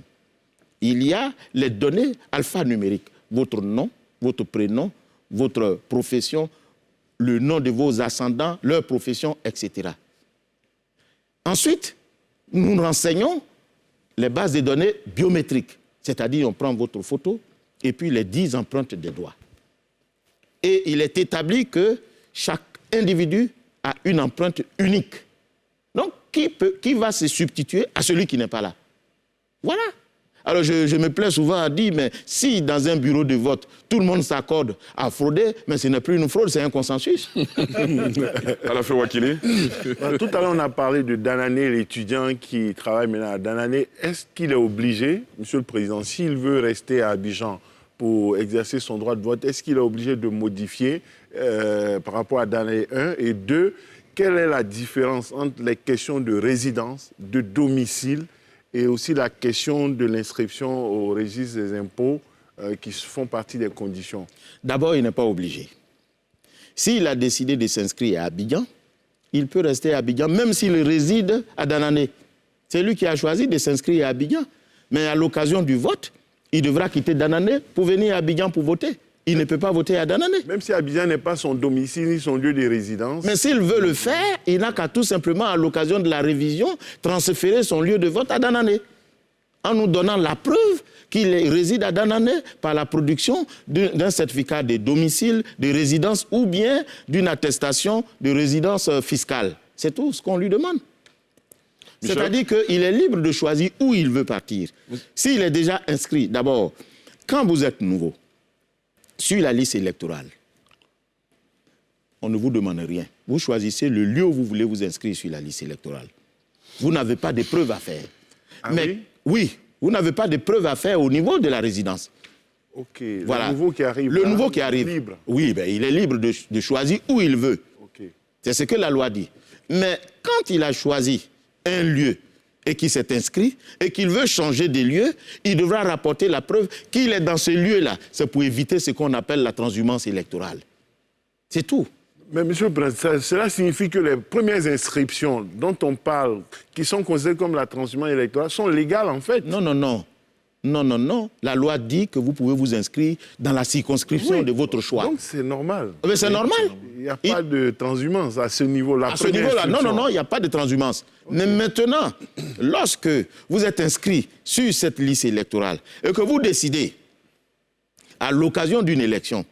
Il y a les données alphanumériques, votre nom, votre prénom, votre profession, le nom de vos ascendants, leur profession, etc. Ensuite, nous renseignons les bases de données biométriques, c'est-à-dire on prend votre photo et puis les 10 empreintes des doigts. Et il est établi que chaque individu a une empreinte unique. Donc, qui va se substituer à celui qui n'est pas là? Voilà. Alors, je me plais souvent à dire, mais si dans un bureau de vote, tout le monde s'accorde à frauder, mais ce n'est plus une fraude, c'est un consensus. Alafé Ouakili. Tout à l'heure, on a parlé de Danané, l'étudiant qui travaille maintenant à Danané. Est-ce qu'il est obligé, Monsieur le Président, s'il veut rester à Abidjan pour exercer son droit de vote, est-ce qu'il est obligé de modifier par rapport à Danané 1 et 2, quelle est la différence entre les questions de résidence, de domicile et aussi la question de l'inscription au registre des impôts qui font partie des conditions? D'abord, il n'est pas obligé. S'il a décidé de s'inscrire à Abidjan, il peut rester à Abidjan, même s'il réside à Danané. C'est lui qui a choisi de s'inscrire à Abidjan. Mais à l'occasion du vote, il devra quitter Danané pour venir à Abidjan pour voter. Il ne peut pas voter à Danané. Même si Abidjan n'est pas son domicile ni son lieu de résidence. Mais s'il veut le faire, il n'a qu'à tout simplement, à l'occasion de la révision, transférer son lieu de vote à Danané. En nous donnant la preuve qu'il réside à Danané par la production d'un certificat de domicile, de résidence ou bien d'une attestation de résidence fiscale. C'est tout ce qu'on lui demande. C'est-à-dire qu'il est libre de choisir où il veut partir. S'il est déjà inscrit, d'abord, quand vous êtes nouveau, sur la liste électorale, on ne vous demande rien. Vous choisissez le lieu où vous voulez vous inscrire sur la liste électorale. Vous n'avez pas de preuves à faire. Mais oui, vous n'avez pas de preuves à faire au niveau de la résidence. Ok, voilà. Le nouveau qui arrive. Le nouveau qui arrive. Libre. Oui, ben, il est libre de choisir où il veut. Okay. C'est ce que la loi dit. Mais quand il a choisi un lieu et qu'il s'est inscrit et qu'il veut changer de lieu, il devra rapporter la preuve qu'il est dans ce lieu-là. C'est pour éviter ce qu'on appelle la transhumance électorale. C'est tout. Mais Monsieur le Président, cela signifie que les premières inscriptions dont on parle, qui sont considérées comme la transhumance électorale, sont légales en fait? Non, non, non. Non, non, non. La loi dit que vous pouvez vous inscrire dans la circonscription de votre choix. Donc c'est normal. Mais c'est normal. Il n'y a pas de transhumance à ce niveau-là. À ce niveau-là, non, non, non, il n'y a pas de transhumance. Okay. Mais maintenant, lorsque vous êtes inscrit sur cette liste électorale et que vous décidez, à l'occasion d'une élection,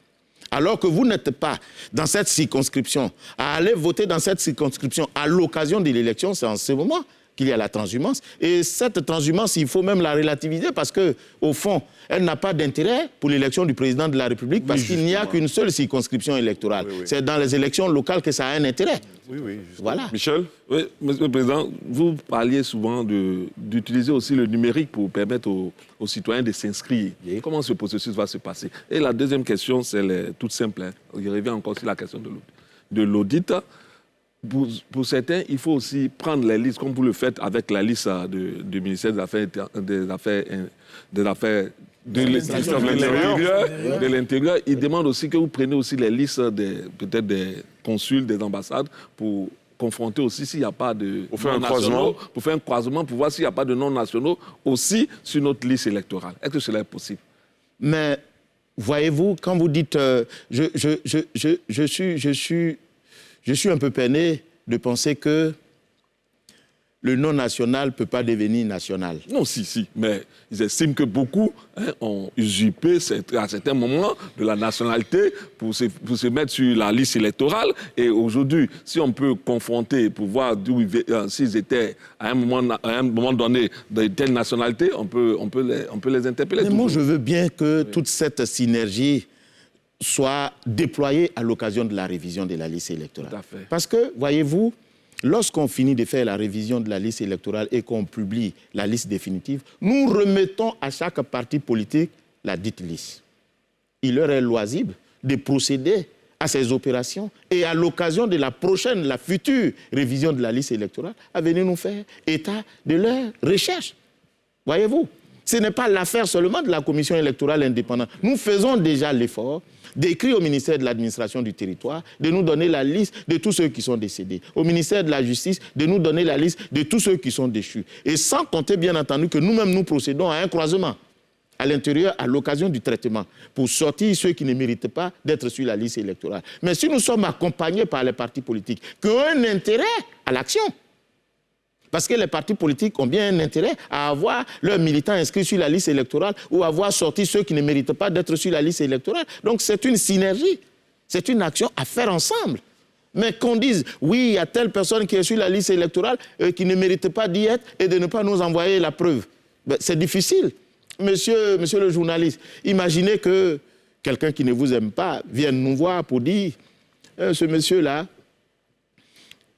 alors que vous n'êtes pas dans cette circonscription, à aller voter dans cette circonscription à l'occasion de l'élection, c'est en ce moment qu'il y a la transhumance. Et cette transhumance, il faut même la relativiser parce qu'au fond, elle n'a pas d'intérêt pour l'élection du président de la République parce qu'il n'y a qu'une seule circonscription électorale. Oui, oui. C'est dans les élections locales que ça a un intérêt. Oui, oui. Voilà. Michel? Oui, Monsieur le Président, vous parliez souvent d'utiliser aussi le numérique pour permettre aux citoyens de s'inscrire. Oui. Comment ce processus va se passer? Et la deuxième question, c'est toute simple. Hein. Je reviens encore sur la question de l'audit. Pour certains, il faut aussi prendre les listes, comme vous le faites avec la liste du ministère des de l'Intérieur. Il demande aussi que vous preniez aussi les listes peut-être des consuls, des ambassades, pour confronter aussi s'il n'y a pas de non-nationaux, pour faire un croisement, pour voir s'il n'y a pas de non-nationaux aussi sur notre liste électorale. Est-ce que cela est possible? Mais voyez-vous, quand vous dites je suis un peu peiné de penser que le non-national ne peut pas devenir national. Non, si. Mais ils estiment que beaucoup ont usurpé à certains moments de la nationalité pour se mettre sur la liste électorale. Et aujourd'hui, si on peut confronter pour voir s'ils étaient à un moment donné de telle nationalité, on peut les interpeller. Mais moi, je veux bien que toute cette synergie soit déployée à l'occasion de la révision de la liste électorale. Tout à fait. Parce que, voyez-vous, lorsqu'on finit de faire la révision de la liste électorale et qu'on publie la liste définitive, nous remettons à chaque parti politique la dite liste. Il leur est loisible de procéder à ces opérations et à l'occasion de la future révision de la liste électorale, à venir nous faire état de leurs recherches. Voyez-vous? Ce n'est pas l'affaire seulement de la commission électorale indépendante. Nous faisons déjà l'effort d'écrire au ministère de l'administration du territoire, de nous donner la liste de tous ceux qui sont décédés. Au ministère de la justice, de nous donner la liste de tous ceux qui sont déchus. Et sans compter, bien entendu, que nous-mêmes, nous procédons à un croisement à l'intérieur, à l'occasion du traitement, pour sortir ceux qui ne méritent pas d'être sur la liste électorale. Mais si nous sommes accompagnés par les partis politiques qui ont un intérêt à l'action, parce que les partis politiques ont bien un intérêt à avoir leurs militants inscrits sur la liste électorale ou à voir sortir ceux qui ne méritent pas d'être sur la liste électorale. Donc c'est une synergie, c'est une action à faire ensemble. Mais qu'on dise, oui, il y a telle personne qui est sur la liste électorale qui ne mérite pas d'y être et de ne pas nous envoyer la preuve. Ben, c'est difficile. Monsieur le journaliste, imaginez que quelqu'un qui ne vous aime pas vienne nous voir pour dire ce monsieur-là,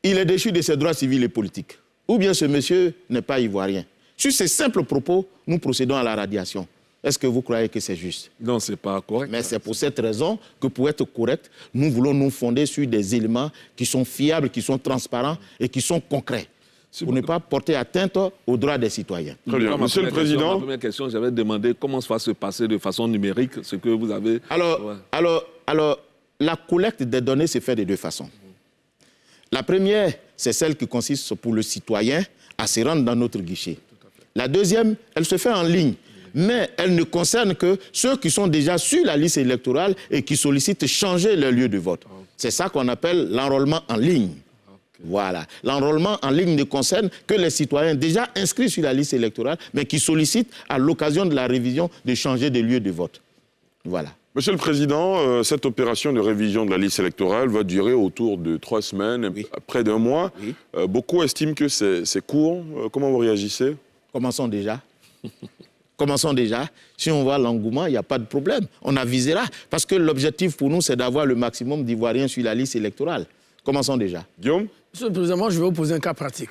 il est déchu de ses droits civils et politiques. Ou bien ce monsieur n'est pas ivoirien. Sur ces simples propos, nous procédons à la radiation. Est-ce que vous croyez que c'est juste? Non, ce n'est pas correct. Mais c'est pour cette raison que pour être correct, nous voulons nous fonder sur des éléments qui sont fiables, qui sont transparents et qui sont concrets. Pour ne pas porter atteinte aux droits des citoyens. Très bien. Monsieur le Président. Ma première question, j'avais demandé comment ça va se passer de façon numérique, ce que vous avez... Alors, la collecte des données se fait de deux façons. La première, c'est celle qui consiste pour le citoyen à se rendre dans notre guichet. La deuxième, elle se fait en ligne. Mais elle ne concerne que ceux qui sont déjà sur la liste électorale et qui sollicitent changer leur lieu de vote. C'est ça qu'on appelle l'enrôlement en ligne. Voilà. L'enrôlement en ligne ne concerne que les citoyens déjà inscrits sur la liste électorale, mais qui sollicitent à l'occasion de la révision de changer de lieu de vote. Voilà. Monsieur le Président, cette opération de révision de la liste électorale va durer autour de 3 semaines, près d'1 mois. Oui. Beaucoup estiment que c'est court. Comment vous réagissez? Commençons déjà. Commençons déjà. Si on voit l'engouement, il n'y a pas de problème. On avisera. Parce que l'objectif pour nous, c'est d'avoir le maximum d'Ivoiriens sur la liste électorale. Commençons déjà. Guillaume? Monsieur le Président, moi, je vais vous poser un cas pratique.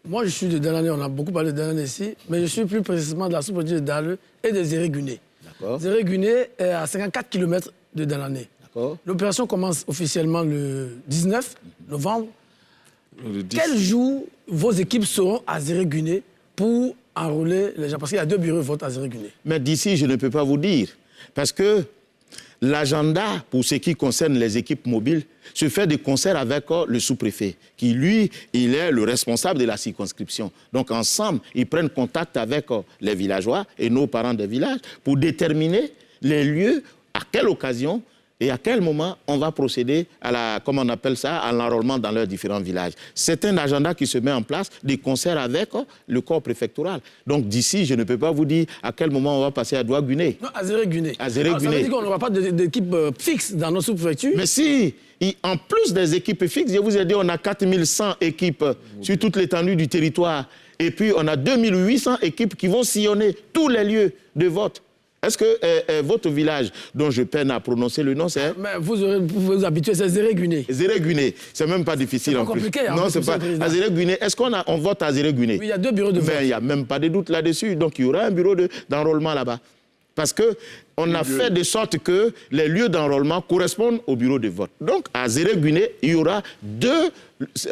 Moi, je suis de Delané, on a beaucoup parlé de Delané ici, mais je suis plus précisément de la sous-préfecture de Dale et de Zéré-Guné. Zéré-Guné est à 54 km de Delané. L'opération commence officiellement le 19 novembre. Quel jour vos équipes seront à Zéré-Guné pour enrôler les gens? Parce qu'il y a 2 bureaux de vote à Zéré-Guné. Mais d'ici, je ne peux pas vous dire. Parce que l'agenda, pour ce qui concerne les équipes mobiles, se fait de concert avec le sous-préfet, qui, lui, il est le responsable de la circonscription. Donc, ensemble, ils prennent contact avec les villageois et nos parents des villages pour déterminer les lieux, à quelle occasion et à quel moment on va procéder à comment on appelle ça, à l'enrôlement dans leurs différents villages. C'est un agenda qui se met en place de concert avec le corps préfectoral. Donc d'ici, je ne peux pas vous dire à quel moment on va passer à Douaguiné. Non, à Zéré-Guné. À Zéré-Guné. Ça veut dire qu'on n'aura pas d'équipe fixe dans nos sous-préfectures? Mais si, en plus des équipes fixes, je vous ai dit, on a 4100 équipes sur toute l'étendue du territoire. Et puis, on a 2800 équipes qui vont sillonner tous les lieux de vote. Est-ce que votre village, dont je peine à prononcer le nom, c'est... Mais vous vous habituez, c'est Zéré-Guné. Zéré-Guné, c'est même pas difficile en plus. C'est compliqué. Non, c'est pas. À Zéré-Guné, est-ce qu'on vote à Zéré-Guné? Oui, il y a 2 bureaux de vote. Il n'y a même pas de doute là-dessus. Donc, il y aura un bureau d'enrôlement là-bas. Parce qu'on a fait de sorte que les lieux d'enrôlement correspondent au bureau de vote. Donc, à Zéré-Guné, il y aura 2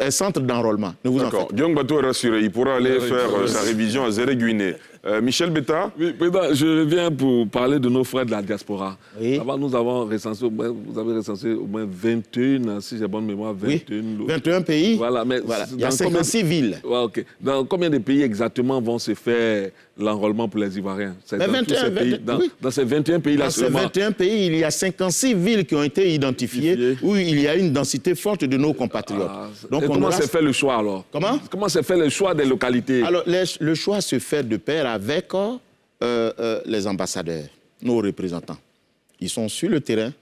centres d'enrôlement. Ne vous en faites pas. D'accord. Guillaume Bateau est rassuré. Il pourra aller faire sa révision à Zéré-Guné. Michel Betta? Oui, Président, je viens pour parler de nos frères de la diaspora. Oui. Avant, nous avons recensé, vous avez recensé au moins 21, si j'ai bonne mémoire, 21. Oui, 21 pays. Voilà, mais voilà. Il y a 56 villes. Ouais, okay. Dans combien de pays exactement vont se faire l'enrôlement pour les Ivoiriens? Dans ces 21 pays-là seulement. Dans ces 21 pays, il y a 56 villes qui ont été identifiées où il y a une densité forte de nos compatriotes. Donc, comment s'est fait le choix alors? Comment s'est fait le choix des localités? Alors, le choix se fait de pair avec les ambassadeurs, nos représentants. Ils sont sur le terrain.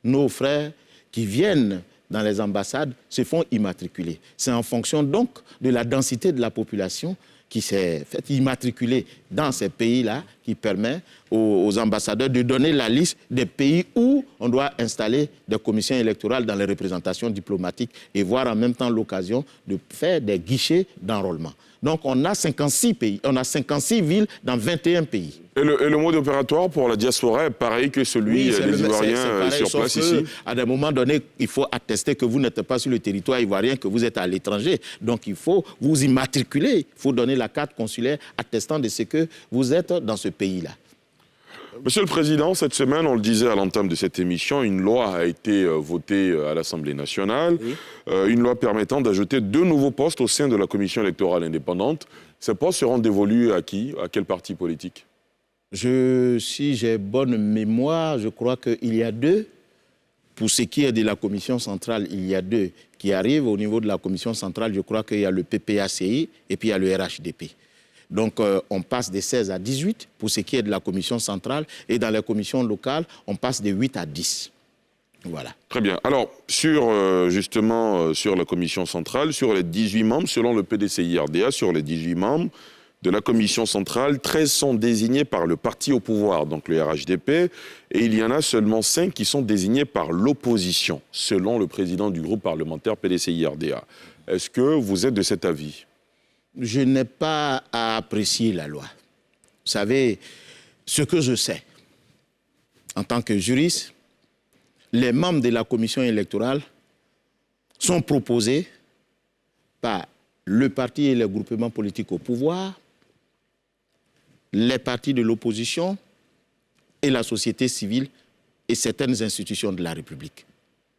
Nos frères qui viennent dans les ambassades se font immatriculer. C'est en fonction donc de la densité de la population qui s'est fait immatriculer dans ces pays-là qui permet aux ambassadeurs de donner la liste des pays où on doit installer des commissions électorales dans les représentations diplomatiques et voir en même temps l'occasion de faire des guichets d'enrôlement. Donc on a 56 pays, on a 56 villes dans 21 pays. Et le mode opératoire pour la diaspora est pareil que celui des Ivoiriens sur place ici? À un moment donné, il faut attester que vous n'êtes pas sur le territoire ivoirien, que vous êtes à l'étranger. Donc il faut vous immatriculer, il faut donner la carte consulaire attestant de ce que vous êtes dans ce pays-là. Monsieur le Président, cette semaine, on le disait à l'entame de cette émission, une loi a été votée à l'Assemblée nationale, oui. Une loi permettant d'ajouter 2 nouveaux postes au sein de la Commission électorale indépendante. Ces postes seront dévolus à qui? À quel parti politique? Si j'ai bonne mémoire, je crois qu'il y a 2. Pour ce qui est de la Commission centrale, il y a 2 qui arrivent. Au niveau de la Commission centrale, je crois qu'il y a le PPACI et puis il y a le RHDP. Donc, on passe de 16 à 18 pour ce qui est de la commission centrale. Et dans les commissions locales, on passe de 8 à 10. Voilà. Très bien. Alors, justement, sur la commission centrale, sur les 18 membres, selon le PDCI-RDA, sur les 18 membres de la commission centrale, 13 sont désignés par le parti au pouvoir, donc le RHDP, et il y en a seulement 5 qui sont désignés par l'opposition, selon le président du groupe parlementaire PDCI-RDA. Est-ce que vous êtes de cet avis ? Je n'ai pas à apprécier la loi. Vous savez, ce que je sais, en tant que juriste, les membres de la commission électorale sont proposés par le parti et les groupements politiques au pouvoir, les partis de l'opposition et la société civile et certaines institutions de la République.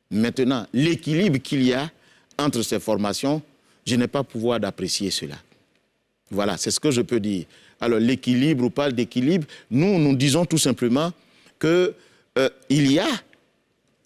Maintenant, l'équilibre qu'il y a entre ces formations, je n'ai pas pouvoir d'apprécier cela. Voilà, c'est ce que je peux dire. Alors, l'équilibre ou pas d'équilibre, nous disons tout simplement qu'il y a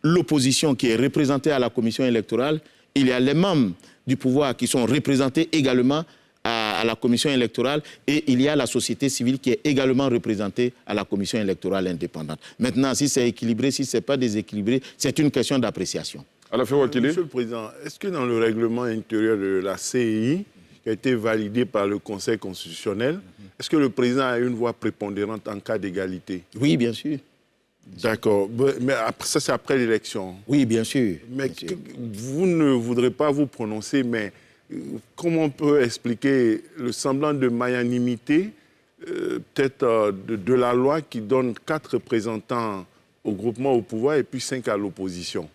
l'opposition qui est représentée à la commission électorale, il y a les membres du pouvoir qui sont représentés également à la commission électorale et il y a la société civile qui est également représentée à la commission électorale indépendante. Maintenant, si c'est équilibré, si ce n'est pas déséquilibré, c'est une question d'appréciation. Monsieur le Président, est-ce que dans le règlement intérieur de la CEI, qui a été validé par le Conseil constitutionnel, est-ce que le Président a une voix prépondérante en cas d'égalité? Oui, bien sûr. D'accord. Mais ça, c'est après l'élection. Oui, bien sûr. Mais bien sûr. Vous ne voudrez pas vous prononcer, mais comment on peut expliquer le semblant de magnanimité, peut-être de la loi qui donne 4 représentants au groupement au pouvoir et puis 5 à l'opposition?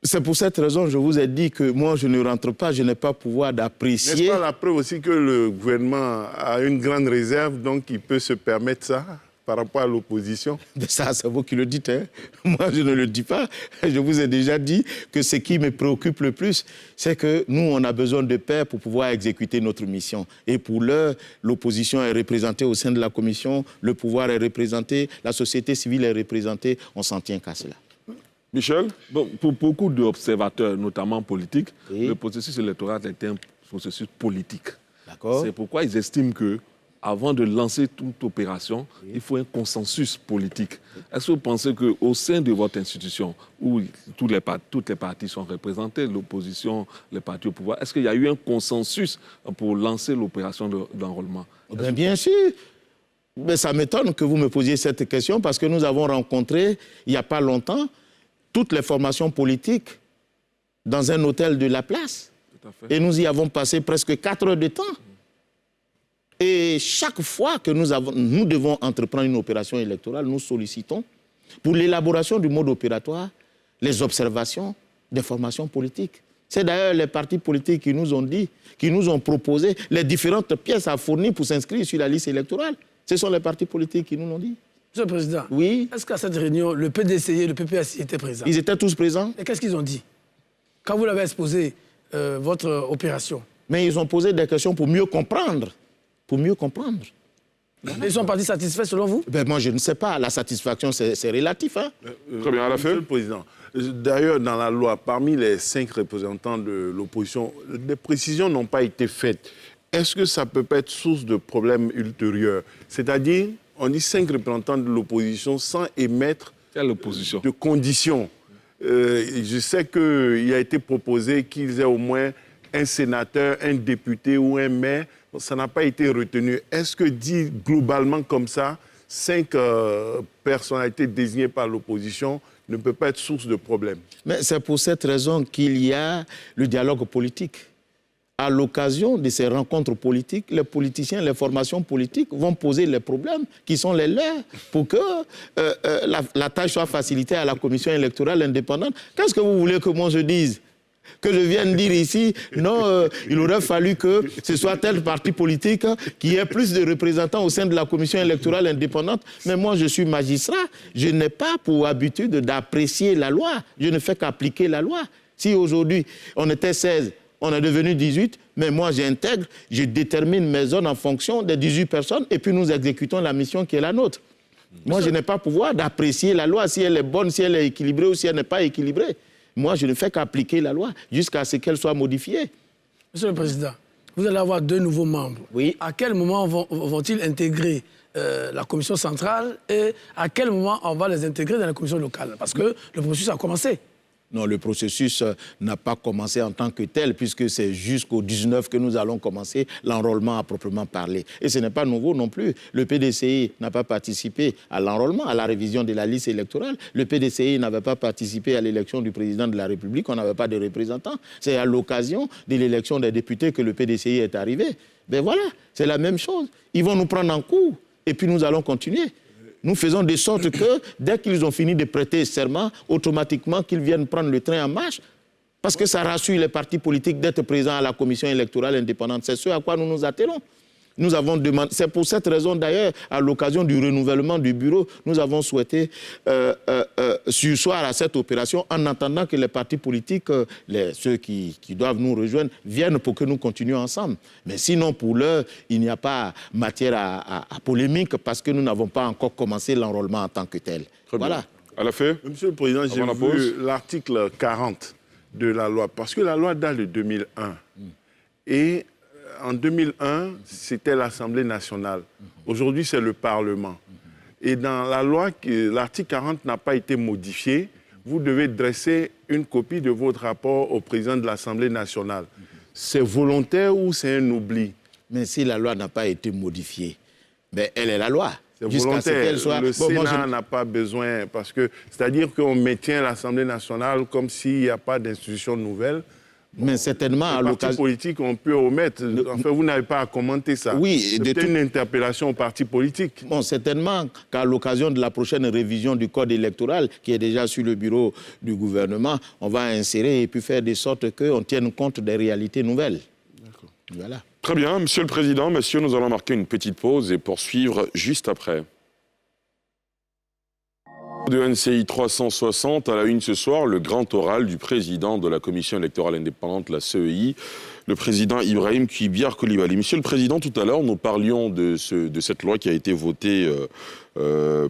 C'est pour cette raison que je vous ai dit que moi, je ne rentre pas, je n'ai pas pouvoir d'apprécier. N'est-ce pas la preuve aussi que le gouvernement a une grande réserve, donc il peut se permettre ça par rapport à l'opposition? Ça, c'est vous qui le dites. Hein? Moi, je ne le dis pas. Je vous ai déjà dit que ce qui me préoccupe le plus, c'est que nous, on a besoin de pairs pour pouvoir exécuter notre mission. Et pour l'heure, l'opposition est représentée au sein de la commission, le pouvoir est représenté, la société civile est représentée. On s'en tient qu'à cela. Michel? Bon, pour beaucoup d'observateurs, notamment politiques, oui. Le processus électoral est un processus politique. D'accord. C'est pourquoi ils estiment que, avant de lancer toute opération, oui, il faut un consensus politique. Est-ce que vous pensez qu'au sein de votre institution, où toutes les partis sont représentés, l'opposition, les partis au pouvoir, est-ce qu'il y a eu un consensus pour lancer l'opération d'enrôlement? Bien sûr. Mais ça m'étonne que vous me posiez cette question parce que nous avons rencontré, il n'y a pas longtemps, toutes les formations politiques dans un hôtel de la place. Tout à fait. Et nous y avons passé presque 4 heures de temps. Et chaque fois que nous devons entreprendre une opération électorale, nous sollicitons pour l'élaboration du mode opératoire les observations des formations politiques. C'est d'ailleurs les partis politiques qui nous ont dit, qui nous ont proposé les différentes pièces à fournir pour s'inscrire sur la liste électorale. Ce sont les partis politiques qui nous l'ont dit. Monsieur le Président, oui. Est-ce qu'à cette réunion, le PDCI et le PPACI étaient présents? Ils étaient tous présents. Et qu'est-ce qu'ils ont dit quand vous l'avez exposé, votre opération? Mais ils ont posé des questions pour mieux comprendre. Pour mieux comprendre. Ils sont partis satisfaits selon vous? Moi, je ne sais pas. La satisfaction, c'est relatif. Hein? Très bien, à la fin. Monsieur le Président, d'ailleurs, dans la loi, parmi les 5 représentants de l'opposition, des précisions n'ont pas été faites. Est-ce que ça peut pas être source de problèmes ultérieurs? C'est-à-dire, on dit 5 représentants de l'opposition sans émettre de conditions. Je sais qu'il a été proposé qu'ils aient au moins un sénateur, un député ou un maire. Ça n'a pas été retenu. Est-ce que dit globalement comme ça, 5 personnalités désignées par l'opposition ne peut pas être source de problème. Mais c'est pour cette raison qu'il y a le dialogue politique. À l'occasion de ces rencontres politiques, les politiciens, les formations politiques vont poser les problèmes qui sont les leurs pour que la tâche soit facilitée à la commission électorale indépendante. Qu'est-ce que vous voulez que moi je dise ? Que je vienne dire ici, non, il aurait fallu que ce soit tel parti politique qui ait plus de représentants au sein de la commission électorale indépendante. Mais moi, je suis magistrat. Je n'ai pas pour habitude d'apprécier la loi. Je ne fais qu'appliquer la loi. Si aujourd'hui, on était 16, on est devenu 18, mais moi, j'intègre, je détermine mes zones en fonction des 18 personnes et puis nous exécutons la mission qui est la nôtre. Moi, je n'ai pas pouvoir d'apprécier la loi, si elle est bonne, si elle est équilibrée ou si elle n'est pas équilibrée. Moi, je ne fais qu'appliquer la loi jusqu'à ce qu'elle soit modifiée. Monsieur le Président, vous allez avoir 2 nouveaux membres. Oui. À quel moment vont-ils intégrer la commission centrale et à quel moment on va les intégrer dans la commission locale? Parce que le processus a commencé. Non, le processus n'a pas commencé en tant que tel, puisque c'est jusqu'au 19 que nous allons commencer l'enrôlement à proprement parler. Et ce n'est pas nouveau non plus. Le PDCI n'a pas participé à l'enrôlement, à la révision de la liste électorale. Le PDCI n'avait pas participé à l'élection du président de la République, on n'avait pas de représentants. C'est à l'occasion de l'élection des députés que le PDCI est arrivé. Ben voilà, c'est la même chose. Ils vont nous prendre en cours et puis nous allons continuer. Nous faisons de sorte que, dès qu'ils ont fini de prêter serment, automatiquement qu'ils viennent prendre le train en marche. Parce que ça rassure les partis politiques d'être présents à la commission électorale indépendante. C'est ce à quoi nous nous attelons. Nous avons demandé, c'est pour cette raison d'ailleurs, à l'occasion du renouvellement du bureau, nous avons souhaité surseoir à cette opération en attendant que les partis politiques, ceux qui doivent nous rejoindre, viennent pour que nous continuions ensemble. Mais sinon, pour l'heure, il n'y a pas matière à polémique parce que nous n'avons pas encore commencé l'enrôlement en tant que tel. Très voilà. Bien. À la fin, Monsieur le Président, j'ai vu l'article 40 de la loi, parce que la loi date de 2001. Et en 2001, c'était l'Assemblée nationale. Aujourd'hui, c'est le Parlement. Et dans la loi, l'article 40 n'a pas été modifié. Vous devez dresser une copie de votre rapport au président de l'Assemblée nationale. C'est volontaire ou c'est un oubli? Mais si la loi n'a pas été modifiée, ben elle est la loi. C'est volontaire. Le Sénat n'a pas besoin, parce que c'est-à-dire qu'on maintient l'Assemblée nationale comme s'il n'y a pas d'institution nouvelle. Mais certainement, à l'occasion... Les partis politiques, on peut omettre. Enfin, vous n'avez pas à commenter ça. Oui, c'est une interpellation aux partis politiques. Bon, certainement qu'à l'occasion de la prochaine révision du code électoral, qui est déjà sur le bureau du gouvernement, on va insérer et puis faire de sorte qu'on tienne compte des réalités nouvelles. D'accord. Voilà. Très bien, Monsieur le Président, messieurs, nous allons marquer une petite pause et poursuivre juste après. De NCI 360 à la une ce soir, le grand oral du président de la Commission électorale indépendante, la CEI, le président Ibrahim Kuibiar Coulibaly. Monsieur le Président, tout à l'heure, nous parlions de cette loi qui a été votée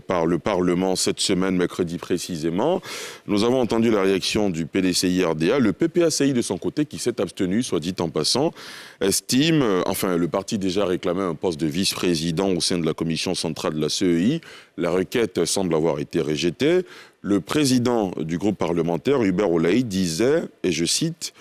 par le Parlement cette semaine, mercredi précisément. Nous avons entendu la réaction du PDCI-RDA. Le PPACI, de son côté, qui s'est abstenu, soit dit en passant, estime, enfin, le parti déjà réclamait un poste de vice-président au sein de la commission centrale de la CEI. La requête semble avoir été rejetée. Le président du groupe parlementaire, Hubert Olaï, disait, et je cite,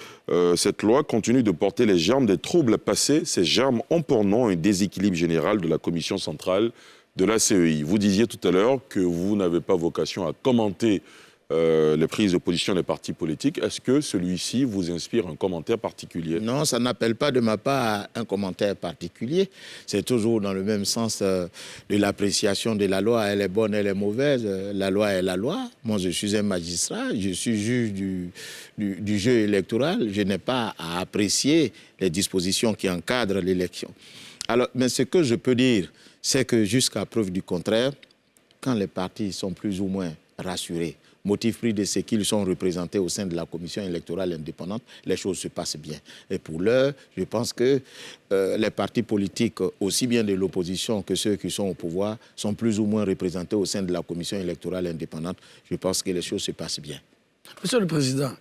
cette loi continue de porter les germes des troubles passés. Ces germes ont pour nom un déséquilibre général de la commission centrale de la CEI. Vous disiez tout à l'heure que vous n'avez pas vocation à commenter les prises de position des partis politiques. Est-ce que celui-ci vous inspire un commentaire particulier? Non, ça n'appelle pas de ma part un commentaire particulier. C'est toujours dans le même sens de l'appréciation de la loi. Elle est bonne, elle est mauvaise. La loi est la loi. Moi, je suis un magistrat, je suis juge du jeu électoral. Je n'ai pas à apprécier les dispositions qui encadrent l'élection. Alors, mais ce que je peux dire, c'est que jusqu'à preuve du contraire, quand les partis sont plus ou moins rassurés, motif pris de ce qu'ils sont représentés au sein de la commission électorale indépendante, les choses se passent bien. Et pour l'heure, je pense que les partis politiques, aussi bien de l'opposition que ceux qui sont au pouvoir, sont plus ou moins représentés au sein de la commission électorale indépendante. Je pense que les choses se passent bien. Monsieur le Président,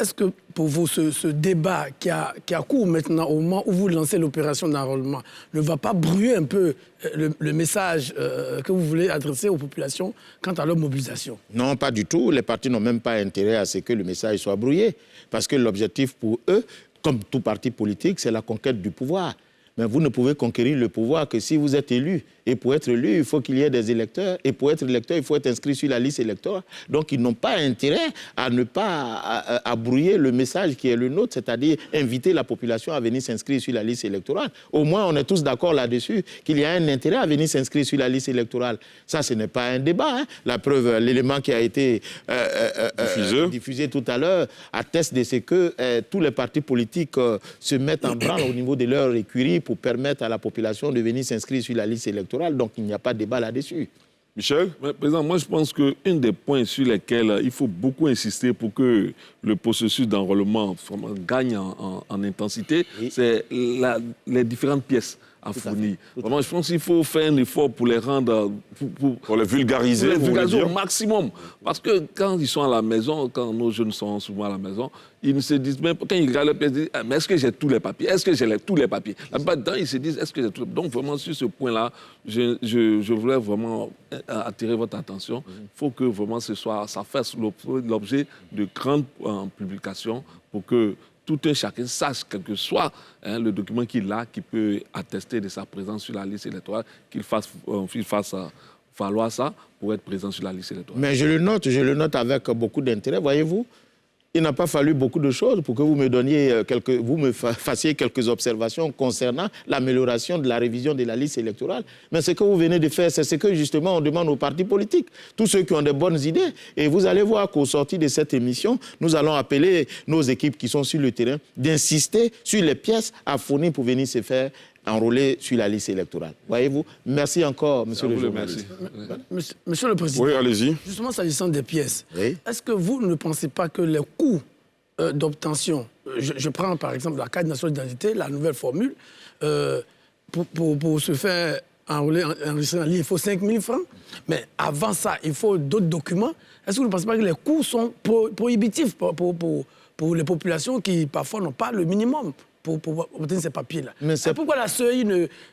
est-ce que pour vous, ce débat qui a cours maintenant au moment où vous lancez l'opération d'enrôlement ne va pas brouiller un peu le message que vous voulez adresser aux populations quant à leur mobilisation? Non, pas du tout. Les partis n'ont même pas intérêt à ce que le message soit brouillé. Parce que l'objectif pour eux, comme tout parti politique, c'est la conquête du pouvoir. Mais vous ne pouvez conquérir le pouvoir que si vous êtes élu. Et pour être élu, il faut qu'il y ait des électeurs. Et pour être électeur, il faut être inscrit sur la liste électorale. Donc, ils n'ont pas intérêt à ne pas brouiller le message qui est le nôtre, c'est-à-dire inviter la population à venir s'inscrire sur la liste électorale. Au moins, on est tous d'accord là-dessus qu'il y a un intérêt à venir s'inscrire sur la liste électorale. Ça, ce n'est pas un débat. Hein. La preuve, l'élément qui a été diffusé tout à l'heure atteste de ce que tous les partis politiques se mettent en branle au niveau de leur écurie pour permettre à la population de venir s'inscrire sur la liste électorale. Donc, il n'y a pas de débat là-dessus. Michel? Président, moi je pense qu'un des points sur lesquels il faut beaucoup insister pour que le processus d'enrôlement gagne en intensité, c'est les différentes pièces à fournir. Vraiment, je pense qu'il faut faire un effort pour les rendre... Pour les vulgariser, au maximum. Parce que quand ils sont à la maison, quand nos jeunes sont souvent à la maison, ils ne se disent même, quand ils regardent la pièce, ils disent, mais est-ce que j'ai tous les papiers? Est-ce que j'ai tous les papiers? Là-dedans, ils se disent, est-ce que j'ai tous les papiers? Donc vraiment, sur ce point-là, je voulais vraiment attirer votre attention. Il faut que vraiment ça fasse l'objet de grandes publications pour que tout un chacun sache, quel que soit le document qu'il a, qui peut attester de sa présence sur la liste électorale, qu'il fasse valoir ça pour être présent sur la liste électorale. Mais je le note avec beaucoup d'intérêt, voyez-vous. Il n'a pas fallu beaucoup de choses pour que vous me fassiez quelques observations concernant l'amélioration de la révision de la liste électorale. Mais ce que vous venez de faire, c'est ce que justement on demande aux partis politiques, tous ceux qui ont de bonnes idées. Et vous allez voir qu'au sortir de cette émission, nous allons appeler nos équipes qui sont sur le terrain d'insister sur les pièces à fournir pour venir se faire enrôler sur la liste électorale. Voyez-vous? Merci encore, monsieur le journaliste. Monsieur le Président, oui, allez-y. Justement, s'agissant des pièces, oui. Est-ce que vous ne pensez pas que les coûts d'obtention, je prends par exemple la carte nationale d'identité, la nouvelle formule, pour se faire enrôler en ligne, il faut 5 000 francs, mais avant ça, il faut d'autres documents. Est-ce que vous ne pensez pas que les coûts sont prohibitifs pour les populations qui parfois n'ont pas le minimum pour obtenir ces papiers-là? C'est pourquoi la CEI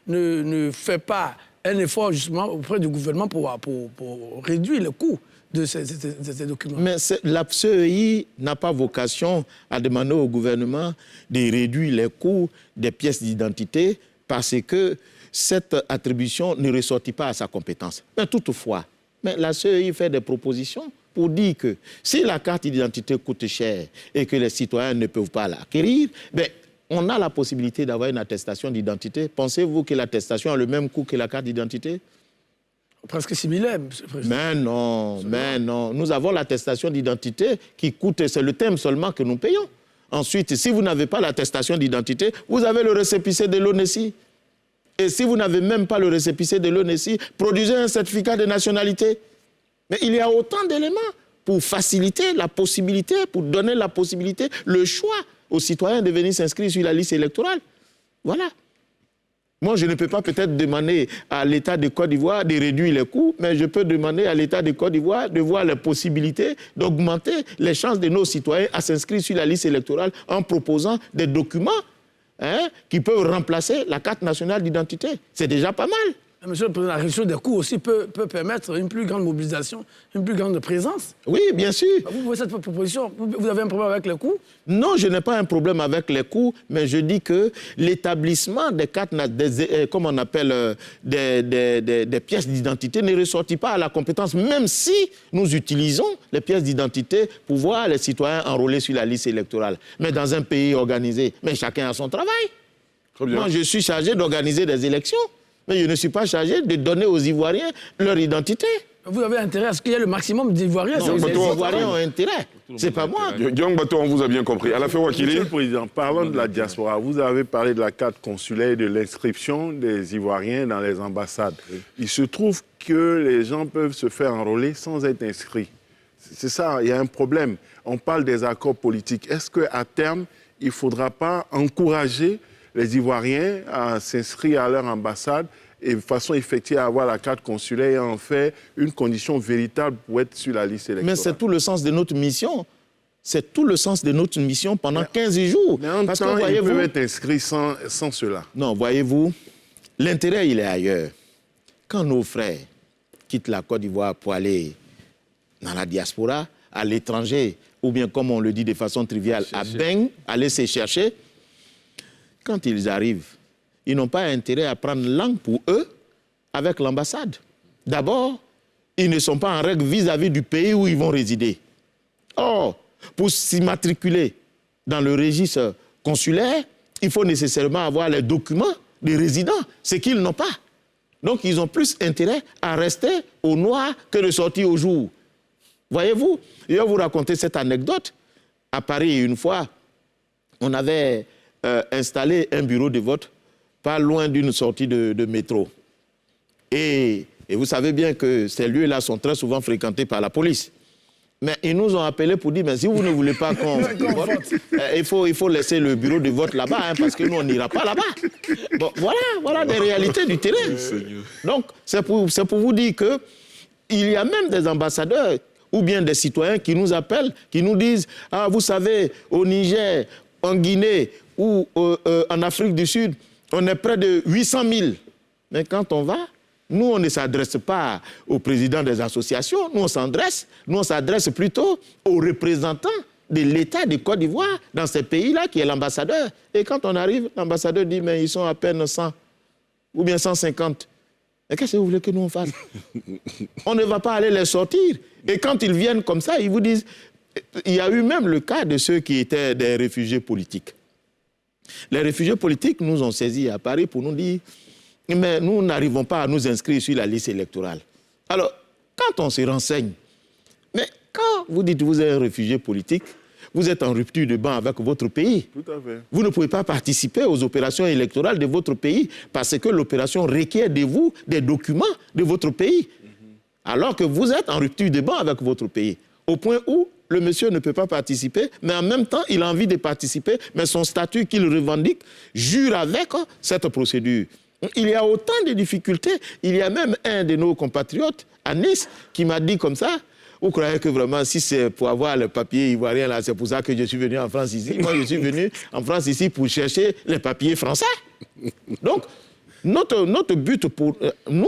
ne fait pas un effort justement auprès du gouvernement pour réduire le coût de ces documents? Mais la CEI n'a pas vocation à demander au gouvernement de réduire les coûts des pièces d'identité parce que cette attribution ne ressortit pas à sa compétence. Mais toutefois, la CEI fait des propositions pour dire que si la carte d'identité coûte cher et que les citoyens ne peuvent pas l'acquérir, on a la possibilité d'avoir une attestation d'identité. Pensez-vous que l'attestation a le même coût que la carte d'identité? Presque similaire, monsieur le Président. Mais non. Nous avons l'attestation d'identité qui coûte, c'est le thème seulement que nous payons. Ensuite, si vous n'avez pas l'attestation d'identité, vous avez le récépissé de l'ONESI. Et si vous n'avez même pas le récépissé de l'ONESI, produisez un certificat de nationalité. Mais il y a autant d'éléments pour faciliter la possibilité, pour donner la possibilité, le choix aux citoyens de venir s'inscrire sur la liste électorale. Voilà. Moi, je ne peux pas peut-être demander à l'État de Côte d'Ivoire de réduire les coûts, mais je peux demander à l'État de Côte d'Ivoire de voir les possibilités d'augmenter les chances de nos citoyens à s'inscrire sur la liste électorale en proposant des documents qui peuvent remplacer la carte nationale d'identité. C'est déjà pas mal. Monsieur le Président, la réduction des coûts aussi peut permettre une plus grande mobilisation, une plus grande présence. Oui, bien sûr. Vous voyez cette proposition, vous avez un problème avec les coûts? Non, je n'ai pas un problème avec les coûts, mais je dis que l'établissement des cartes, comme on appelle, des pièces d'identité ne ressortit pas à la compétence, même si nous utilisons les pièces d'identité pour voir les citoyens enrôlés sur la liste électorale. Mais dans un pays organisé, chacun a son travail. Très bien. Moi, je suis chargé d'organiser des élections. Mais je ne suis pas chargé de donner aux Ivoiriens leur identité. Vous avez intérêt à ce qu'il y ait le maximum d'Ivoiriens. Non, les Ivoiriens ont intérêt. C'est pas moi. Diong Bato, on vous a bien compris. À la fin, Wakili. Monsieur le Président, parlant de la diaspora, vous avez parlé de la carte consulaire et de l'inscription des Ivoiriens dans les ambassades. Il se trouve que les gens peuvent se faire enrôler sans être inscrits. C'est ça, il y a un problème. On parle des accords politiques. Est-ce qu'à terme, il ne faudra pas encourager les Ivoiriens à s'inscrire à leur ambassade et de façon effective à avoir la carte consulaire et en faire une condition véritable pour être sur la liste électorale? Mais c'est tout le sens de notre mission. C'est tout le sens de notre mission pendant 15 jours. Mais en temps, ils peuvent être inscrits sans cela. Non, voyez-vous, l'intérêt, il est ailleurs. Quand nos frères quittent la Côte d'Ivoire pour aller dans la diaspora, à l'étranger, ou bien comme on le dit de façon triviale, à Beng, aller se chercher, quand ils arrivent, ils n'ont pas intérêt à prendre langue pour eux avec l'ambassade. D'abord, ils ne sont pas en règle vis-à-vis du pays où ils vont résider. Or, pour s'immatriculer dans le registre consulaire, il faut nécessairement avoir les documents des résidents, ce qu'ils n'ont pas. Donc, ils ont plus intérêt à rester au noir que de sortir au jour. Voyez-vous, je vais vous raconter cette anecdote. À Paris, une fois, on avait installé un bureau de vote pas loin d'une sortie de métro. Et vous savez bien que ces lieux-là sont très souvent fréquentés par la police. Mais ils nous ont appelés pour dire, mais si vous ne voulez pas qu'on vote, il faut laisser le bureau de vote là-bas, hein, parce que nous, on n'ira pas là-bas. Bon, voilà des réalités du terrain. Donc, c'est pour vous dire qu'il y a même des ambassadeurs ou bien des citoyens qui nous appellent, qui nous disent, ah, vous savez, au Niger, en Guinée ou en Afrique du Sud, on est près de 800 000. Mais quand on va, nous, on ne s'adresse pas aux présidents des associations, nous, on s'adresse plutôt aux représentants de l'État de Côte d'Ivoire dans ces pays-là, qui est l'ambassadeur. Et quand on arrive, l'ambassadeur dit, mais ils sont à peine 100 ou bien 150. Et qu'est-ce que vous voulez que nous on fasse? On ne va pas aller les sortir. Et quand ils viennent comme ça, ils vous disent... Il y a eu même le cas de ceux qui étaient des réfugiés politiques. Les réfugiés politiques nous ont saisis à Paris pour nous dire... Mais nous n'arrivons pas à nous inscrire sur la liste électorale. Alors, quand on se renseigne, mais quand vous dites que vous êtes un réfugié politique, vous êtes en rupture de banc avec votre pays. Tout à fait. Vous ne pouvez pas participer aux opérations électorales de votre pays parce que l'opération requiert de vous des documents de votre pays. Alors que vous êtes en rupture de banc avec votre pays. Au point où le monsieur ne peut pas participer, mais en même temps, il a envie de participer, mais son statut qu'il revendique jure avec cette procédure. Il y a autant de difficultés. Il y a même un de nos compatriotes à Nice qui m'a dit comme ça, vous croyez que vraiment, si c'est pour avoir le papier ivoirien là, c'est pour ça que je suis venu en France ici. Moi, je suis venu en France ici pour chercher les papiers français. Donc, notre but pour nous,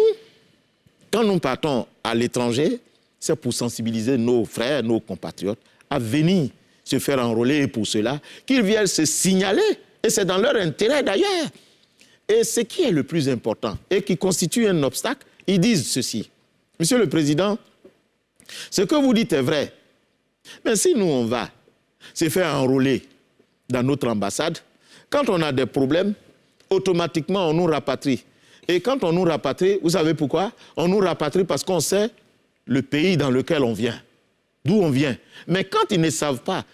quand nous partons à l'étranger, c'est pour sensibiliser nos frères, nos compatriotes à venir se faire enrôler et pour cela, qu'ils viennent se signaler. Et c'est dans leur intérêt d'ailleurs. Et ce qui est le plus important et qui constitue un obstacle, ils disent ceci. Monsieur le Président, ce que vous dites est vrai. Mais si nous, on va se faire enrôler dans notre ambassade, quand on a des problèmes, automatiquement, on nous rapatrie. Et quand on nous rapatrie, vous savez pourquoi? On nous rapatrie parce qu'on sait le pays dans lequel on vient, d'où on vient. Mais quand ils ne savent pas